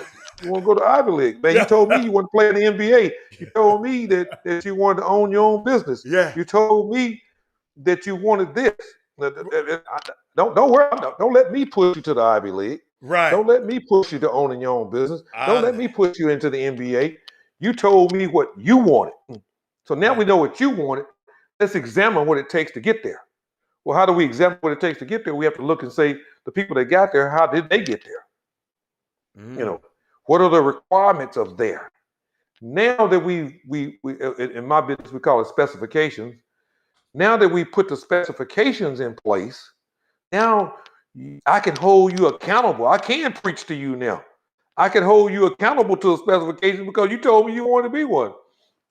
want to go to Ivy League. Man, you told me you want to play in the NBA. You told me that you wanted to own your own business. Yeah. You told me that you wanted this. Don't worry. Don't let me push you to the Ivy League. Right. Don't let me push you to owning your own business. Don't let me push you into the NBA. You told me what you wanted. So now we know what you wanted. Let's examine what it takes to get there. Well, how do we examine what it takes to get there? We have to look and say, the people that got there, how did they get there? What are the requirements of there? Now that we in my business, we call it specifications. Now that we put the specifications in place, now I can hold you accountable. I can preach to you now. I can hold you accountable to the specifications because you told me you wanted to be one.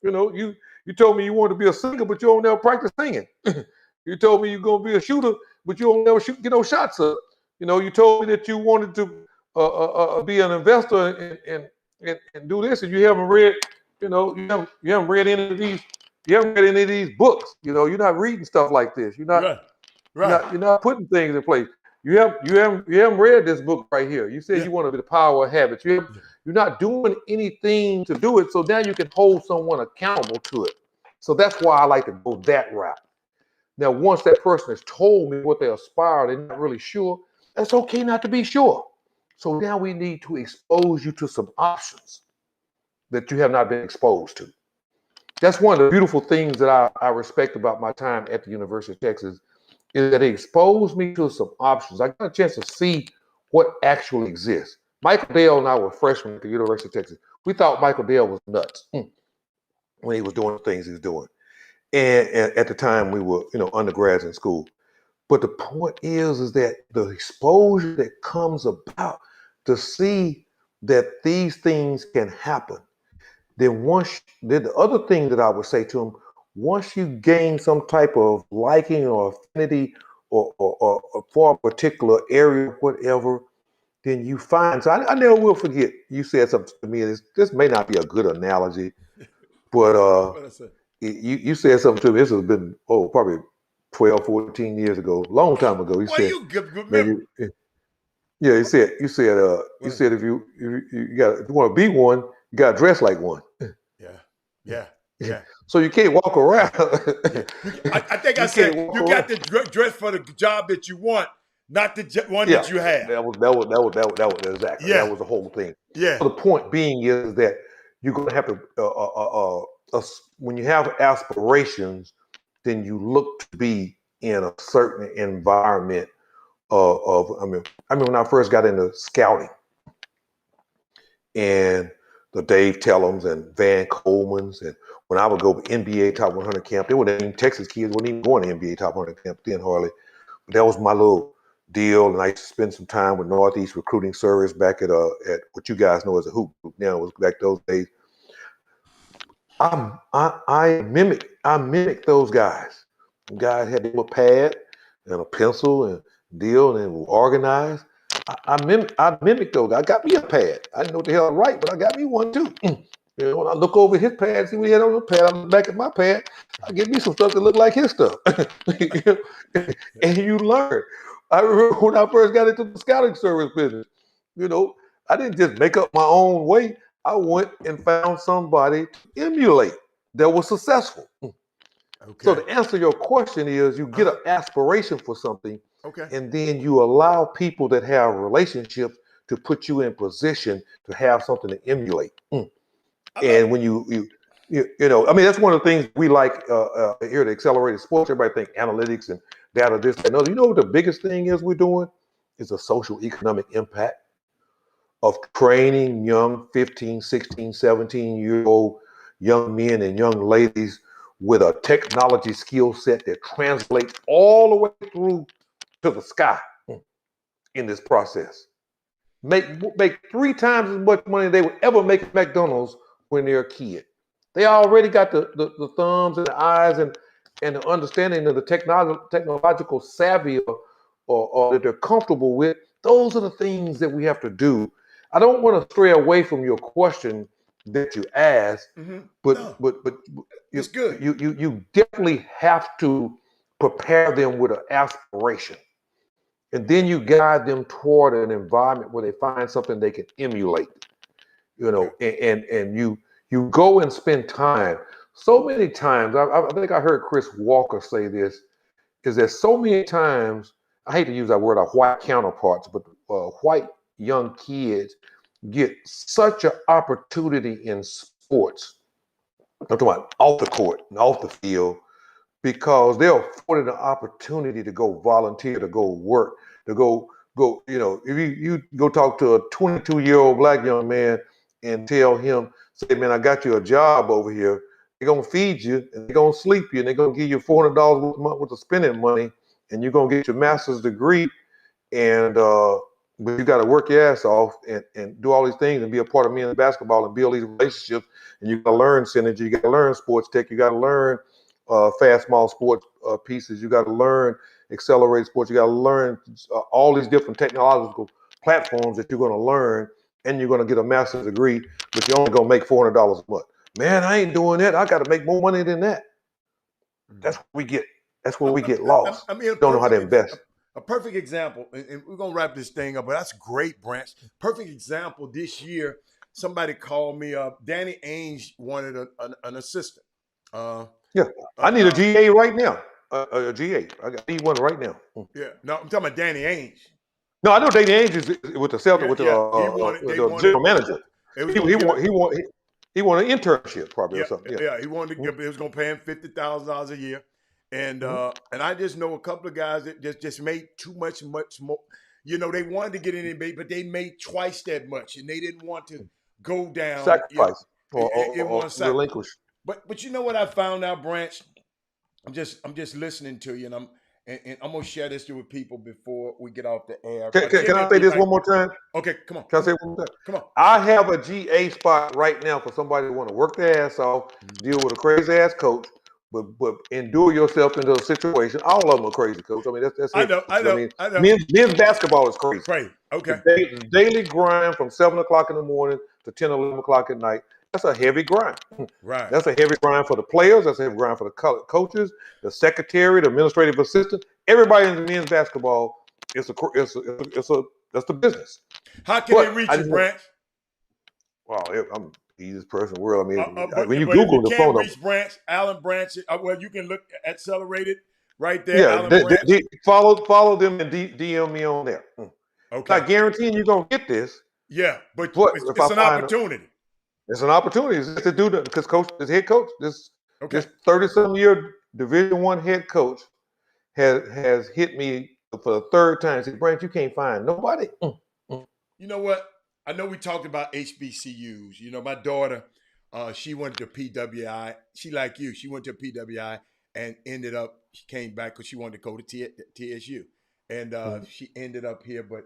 You told me you wanted to be a singer, but you don't never practice singing. You told me you're going to be a shooter, but you don't never get no shots up. You told me that you wanted to be an investor and do this, and you haven't read. You haven't read any of these. You haven't read any of these books. You're not reading stuff like this. You're not. Right. You're not putting things in place. You haven't read this book right here. You said Yeah. you want to be the power of habits. You're not doing anything to do it, so now you can hold someone accountable to it. So that's why I like to go that route. Now, once that person has told me what they aspire, they're not really sure. That's okay not to be sure. So now we need to expose you to some options that you have not been exposed to. That's one of the beautiful things that I respect about my time at the University of Texas is that it exposed me to some options. I got a chance to see what actually exists. Michael Dale and I were freshmen at the University of Texas. We thought Michael Dale was nuts when he was doing the things he was doing. And at the time we were, undergrads in school. But the point is that the exposure that comes about to see that these things can happen. Then the other thing that I would say to him, once you gain some type of liking or affinity or for a particular area, whatever, then you find. So I never will forget. You said something to me. This may not be a good analogy, but you said something to me. This has been probably 12, 14 years ago, long time ago. You said, you good man, you said if you want to be one, you got to dress like one. Yeah. So you can't walk around. I think I said you got to dress for the job that you want, not the one that you have. That was exactly. Yeah. That was the whole thing. Yeah. So the point being is that you're going to have to, when you have aspirations, then you look to be in a certain environment I mean, when I first got into scouting, and the Dave Tellums and Van Coleman's, and when I would go to NBA Top 100 camp, they weren't even Texas kids, weren't even going to NBA Top 100 camp then hardly. But that was my little deal, and I used to spend some time with Northeast Recruiting Service back at what you guys know as a hoop group. Now it was back those days. I mimic those guys. Guys had a pad and a pencil and deal and were organized. I mimic those guys. I got me a pad. I didn't know what the hell I write, but I got me one too. When I look over his pad, see what he had on the pad, I look back at my pad, I get me some stuff that look like his stuff. And you learn. I remember when I first got into the scouting service business, I didn't just make up my own way. I went and found somebody to emulate that was successful. Okay. So to answer your question is you get an aspiration for something, and then you allow people that have relationships to put you in position to have something to emulate. And when that's one of the things we like here at Accelerated Sports. Everybody think analytics and data, this and another. You know what the biggest thing is we're doing is a social economic impact of training young 15, 16, 17-year-old young men and young ladies with a technology skill set that translates all the way through to the sky in this process. Make 3 times as much money they would ever make at McDonald's when they're a kid. They already got the thumbs and the eyes and the understanding of the technological savvy or that they're comfortable with. Those are the things that we have to do. I don't want to stray away from your question that you asked, but it's good. You definitely have to prepare them with an aspiration, and then you guide them toward an environment where they find something they can emulate. And you go and spend time. So many times, I think I heard Chris Walker say this, is that so many times, I hate to use that word, our white counterparts, but white young kids get such an opportunity in sports. I'm talking about off the court and off the field, because they're afforded an opportunity to go volunteer, to go work, to go. If you go talk to a 22-year-old black young man and tell him, say, man, I got you a job over here. They're gonna feed you and they're gonna sleep you and they're gonna give you $400 a month worth of spending money, and you're gonna get your master's degree, and but you got to work your ass off and do all these things and be a part of men's basketball and build these relationships. And you got to learn synergy. You got to learn sports tech. You got to learn fast, small sports pieces. You got to learn accelerated sports. You got to learn all these different technological platforms that you're going to learn, and you're going to get a master's degree, but you're only going to make $400 a month. Man, I ain't doing that. I got to make more money than that. That's where we get. That's where we get lost. Don't know how to invest. A perfect example, and we're gonna wrap this thing up, but that's great, Branch. Perfect example this year. Somebody called me up. Danny Ainge wanted an assistant. Uh, Yeah, I need a GA right now. A GA. Need one right now. yeah, no, I'm talking about Danny Ainge. No, I know Danny Ainge is with the Celtics, with He wanted. They the wanted. general manager. It was He gonna give. he want an internship probably Yeah, or something. yeah. He wanted to give. It was gonna pay him $50,000 a year, and I just know a couple of guys that just made too much more. You know, they wanted to get in NBA, but they made twice that much, and they didn't want to go down. Sacrifice in or one side. relinquish. But you know what I found out, Branch? I'm just listening to you, and I'm gonna share this with people before we get off the air. Can I say this one more time? Okay, come on. Can I say it one more time? Come on. I have a GA spot right now for somebody who want to work their ass off, deal with a crazy ass coach, but endure yourself into a situation. All of them are crazy, coach. I mean, that's I it. know. I mean, men's basketball is crazy. Right. Okay. The daily grind from 7 o'clock in the morning to 10, 11 o'clock at night. That's a heavy grind. Right. That's a heavy grind for the players. That's a heavy grind for the coaches, the secretary, the administrative assistant. Everybody in the men's basketball, that's the business. How can they reach you, Branch? Wow, I'm the easiest person in the world. I mean, when you Google Google the phone number, reach Branch, Alan Branch. Well, you can look Accelerated right there. Yeah, Alan Branch. follow them and DM me on there. Okay. Not guaranteeing you're gonna get this. Yeah, but it's an opportunity. It's an opportunity. It's to do that because this head coach, this 30-some year Division I head coach has hit me for the third time. Said, Branch, you can't find nobody. You know what? I know we talked about HBCUs. You know, my daughter, she went to PWI. She like you. She went to PWI and ended up. She came back because she wanted to go to TSU, and she ended up here. But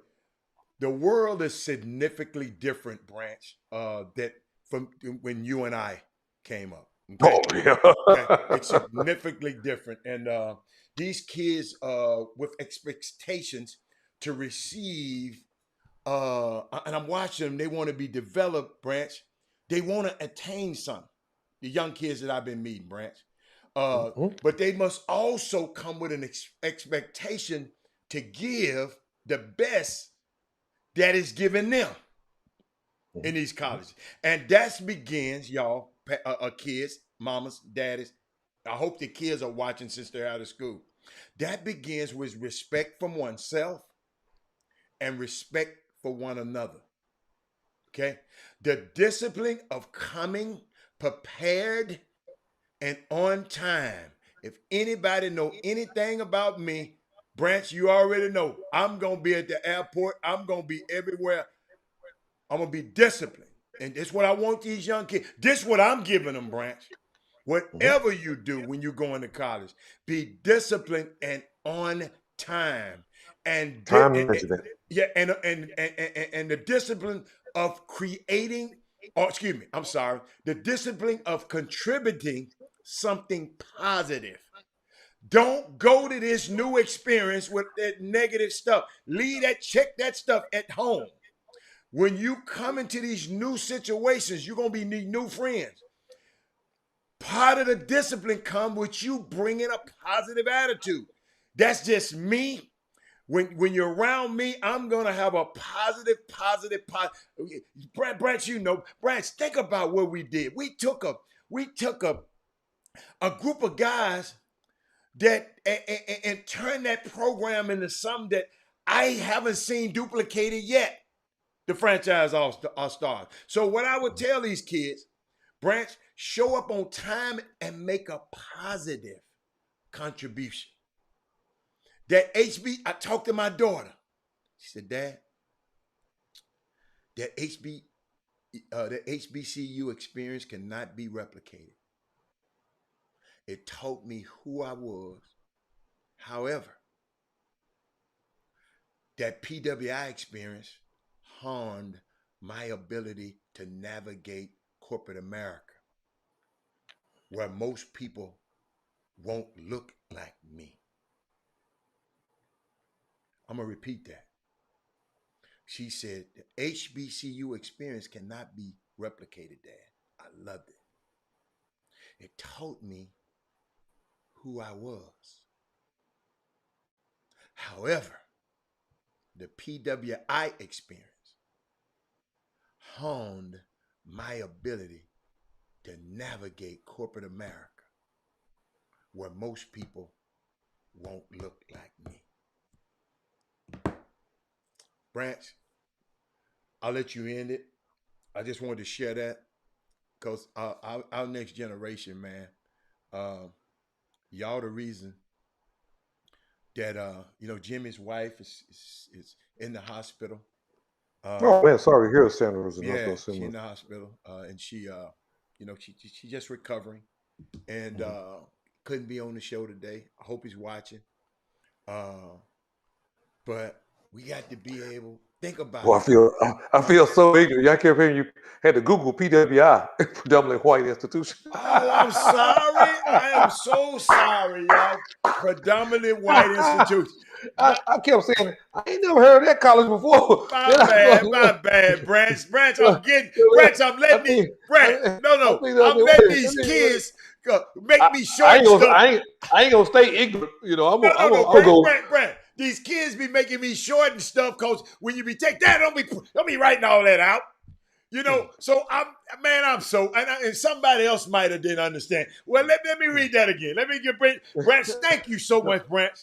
the world is significantly different, Branch, that from when you and I came up. Okay? Oh yeah, Okay? It's significantly different, and these kids with expectations to receive. And I'm watching them. They want to be developed, Branch. They want to attain something. The young kids that I've been meeting, Branch. But they must also come with an expectation to give the best that is given them in these colleges. And that begins, y'all, kids, mamas, daddies. I hope the kids are watching since they're out of school. That begins with respect from oneself and respect for one another. Okay? The discipline of coming prepared and on time. If anybody know anything about me, Branch, you already know. I'm going to be at the airport. I'm going to be everywhere. I'm going to be disciplined. And this is what I want these young kids. This is what I'm giving them, Branch. Whatever you do when you go into college, be disciplined and on time. And time management. Yeah, and the discipline of creating, the discipline of contributing something positive. Don't go to this new experience with that negative stuff. Check that stuff at home. When you come into these new situations, you're going to be need new friends. Part of the discipline comes with you bringing a positive attitude. That's just me. When you're around me, I'm going to have a positive. Branch, Branch, think about what we did. We took a group of guys that and turned that program into something that I haven't seen duplicated yet. The franchise all-stars. So what I would tell these kids, Branch, show up on time and make a positive contribution. I talked to my daughter. She said, Dad, the HBCU experience cannot be replicated. It taught me who I was. However, that PWI experience harmed my ability to navigate corporate America, where most people won't look like me. I'm going to repeat that. She said, the HBCU experience cannot be replicated, Dad. I loved it. It taught me who I was. However, the PWI experience honed my ability to navigate corporate America where most people won't look like me. Branch, I'll let you end it. I just wanted to share that because our next generation, man, y'all the reason that Jimmy's wife is in the hospital. Oh man, sorry to hear Sandra was in Yeah, hospital. she's in the hospital, and she just recovering, and couldn't be on the show today. I hope he's watching. But we got to be able think about. Well, I feel so ignorant. I kept hearing you had to Google PWI, predominantly white institution. Oh, I'm sorry. I am so sorry, y'all. Predominantly white institution. I kept saying, I ain't never heard of that college before. My bad, Branch. I'm letting these kids make me short I ain't gonna stay ignorant. I'm gonna go. Branch. These kids be making me short and stuff because when you be take that, don't be writing all that out. So I'm so, and somebody else might have didn't understand. Well, let me read that again. Let me get Branch. Thank you so much, Branch.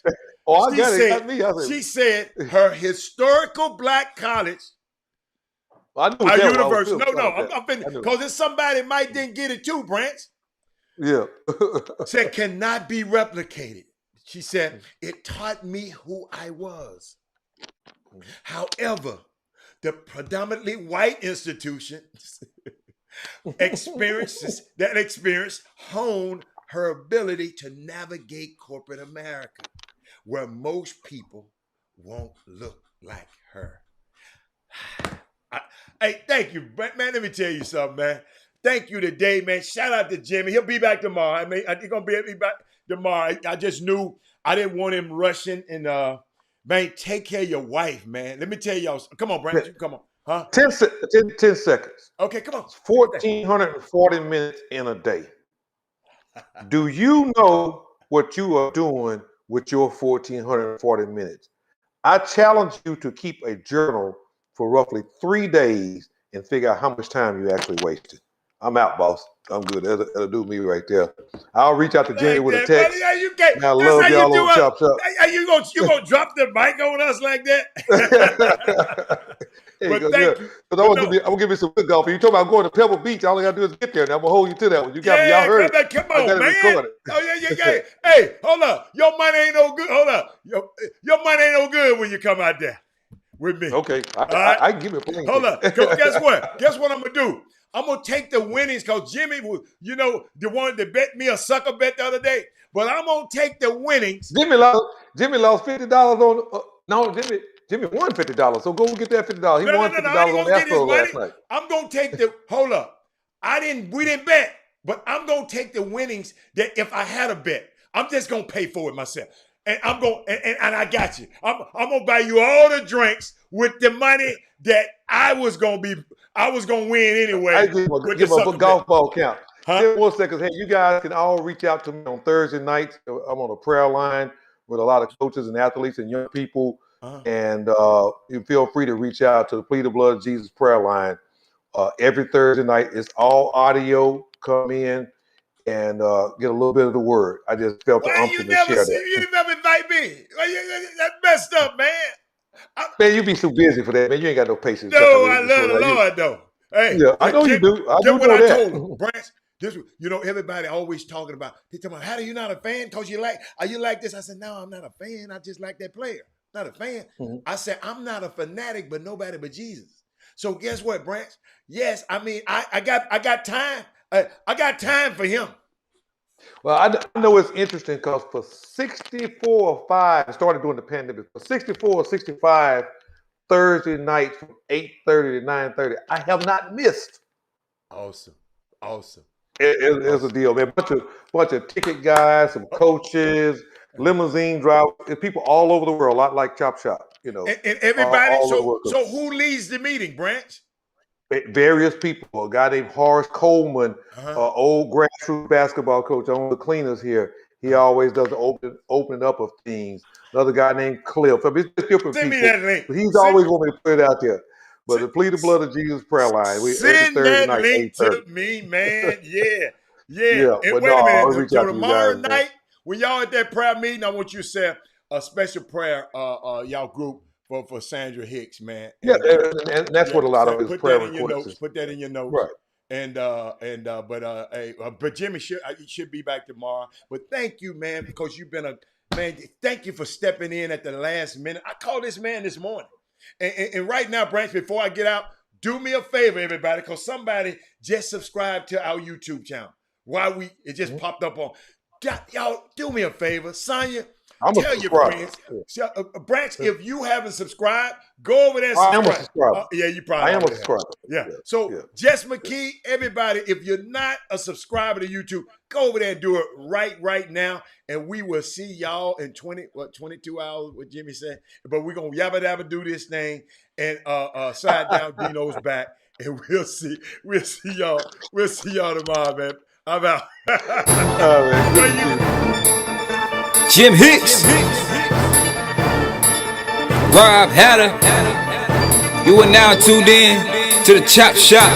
Oh, I got it. She said her historical black college. I knew our university. I'm finished because if somebody might didn't get it too, Branch. Yeah. Said cannot be replicated. She said it taught me who I was. However, the predominantly white institutions experience honed her ability to navigate corporate America, where most people won't look like her. Hey, thank you, Brent. Man, let me tell you something, man. Thank you today, man. Shout out to Jimmy. He'll be back tomorrow. He's going to be back tomorrow. I just knew I didn't want him rushing. And, man, take care of your wife, man. Let me tell y'all. Come on, Brent. Come on. Huh? 10 seconds. Okay, come on. 1,440 minutes in a day. Do you know what you are doing with your 1,440 minutes? I challenge you to keep a journal for roughly 3 days and figure out how much time you actually wasted. I'm out, boss. I'm good. That'll do me right there. I'll reach out to Jimmy with a text. Buddy, I love y'all on Chop Shop. You gonna drop the mic on us like that? But thank you. I'm gonna give you some good golf. You talking about going to Pebble Beach? All I gotta do is get there. And I'm gonna hold you to that one. You got me. Y'all heard it. Come on, man. Oh yeah. Hey, hold up. Your money ain't no good. Hold up. Your money ain't no good when you come out there with me. Okay. I can give you a plan. Hold up. Guess what? Guess what I'm gonna do? I'm going to take the winnings because Jimmy was, the one that bet me a sucker bet the other day. But I'm going to take the winnings. Jimmy lost $50 on, Jimmy won $50. So go get that $50. He won $50 on Astro last night. I'm going to take hold up. We didn't bet, but I'm going to take the winnings that if I had a bet, I'm just going to pay for it myself. And I'm going, and I got you. I'm going to buy you all the drinks with the money that I was going to win anyway. I give a golf ball count. 10 more seconds. Hey, you guys can all reach out to me on Thursday nights. I'm on a prayer line with a lot of coaches and athletes and young people. And you feel free to reach out to the Plead the Blood of Jesus prayer line. Every Thursday night, it's all audio. Come in and get a little bit of the word. I just felt the unction to share that. You never invite me. That's messed up, man. Man, you be so busy for that, man. You ain't got no patience. No, I love the Lord, though. Hey, yeah, I know you do. I do know what that. I told him, Branch. Everybody always talking about. They talking about, how do you not a fan? Cause are you like this? I said, no, I'm not a fan. I just like that player. Not a fan. Mm-hmm. I said, I'm not a fanatic, but nobody but Jesus. So guess what, Branch? Yes, I mean, I got time. I got time for him. Well, I know it's interesting because for 64 or 5, I started during the pandemic. For 64 or 65 Thursday nights from 8:30 to 9:30, I have not missed. Awesome. It's a deal, man. Bunch of ticket guys, some coaches, limousine drivers, people all over the world, a lot like Chop Shop, And everybody. So who leads the meeting, Branch? Various people. A guy named Horace Coleman, old grassroots basketball coach, on the cleaners here. He always does the open up of things. Another guy named Cliff. I mean, it's different Send people, me that link. but he's always going to put it out there. But the Plead the Blood of Jesus prayer line. Send that link to me, man. Yeah. Yeah, And but wait no, a I'll minute. reach So out to you tomorrow guys, man. night, when y'all at that prayer meeting, I want you to say a special prayer, y'all group for Sandra Hicks, man. Yeah, and that's what a lot of his put prayer that in your requests notes. is. Put that in your notes. Right. But Jimmy should be back tomorrow. But thank you, man, because you've been thank you for stepping in at the last minute. I called this man this morning. And right now, Branch, before I get out, do me a favor, everybody, because somebody just subscribed to our YouTube channel. It just popped up on. Y'all, do me a favor. Sonya, tell your friends. Branch, if you haven't subscribed, go over there and subscribe. I am a subscriber. Yeah, you probably I am a have. subscriber. Yeah. So, Jess McKee, everybody, if you're not a subscriber to YouTube, go over there and do it right now. And we will see y'all in 22 hours, what Jimmy said. But we're going to yabba dabba do this thing. And Slide Down Dino's back. And we'll see y'all. We'll see y'all tomorrow, man. I'm out. Jim Hicks, Rob Hatter. You are now tuned in to the Chop Shop.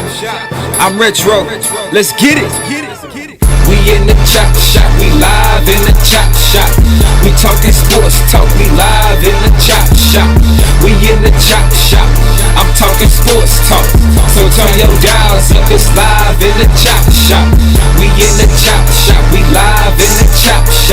I'm Retro. Let's get it. We in the Chop Shop. We live in the Chop Shop. We talking sports talk. We live in the Chop Shop. We in the Chop Shop. I'm talking sports talk. So turn your dials up. It's live in the Chop Shop. We in the Chop Shop. We live in the Chop Shop.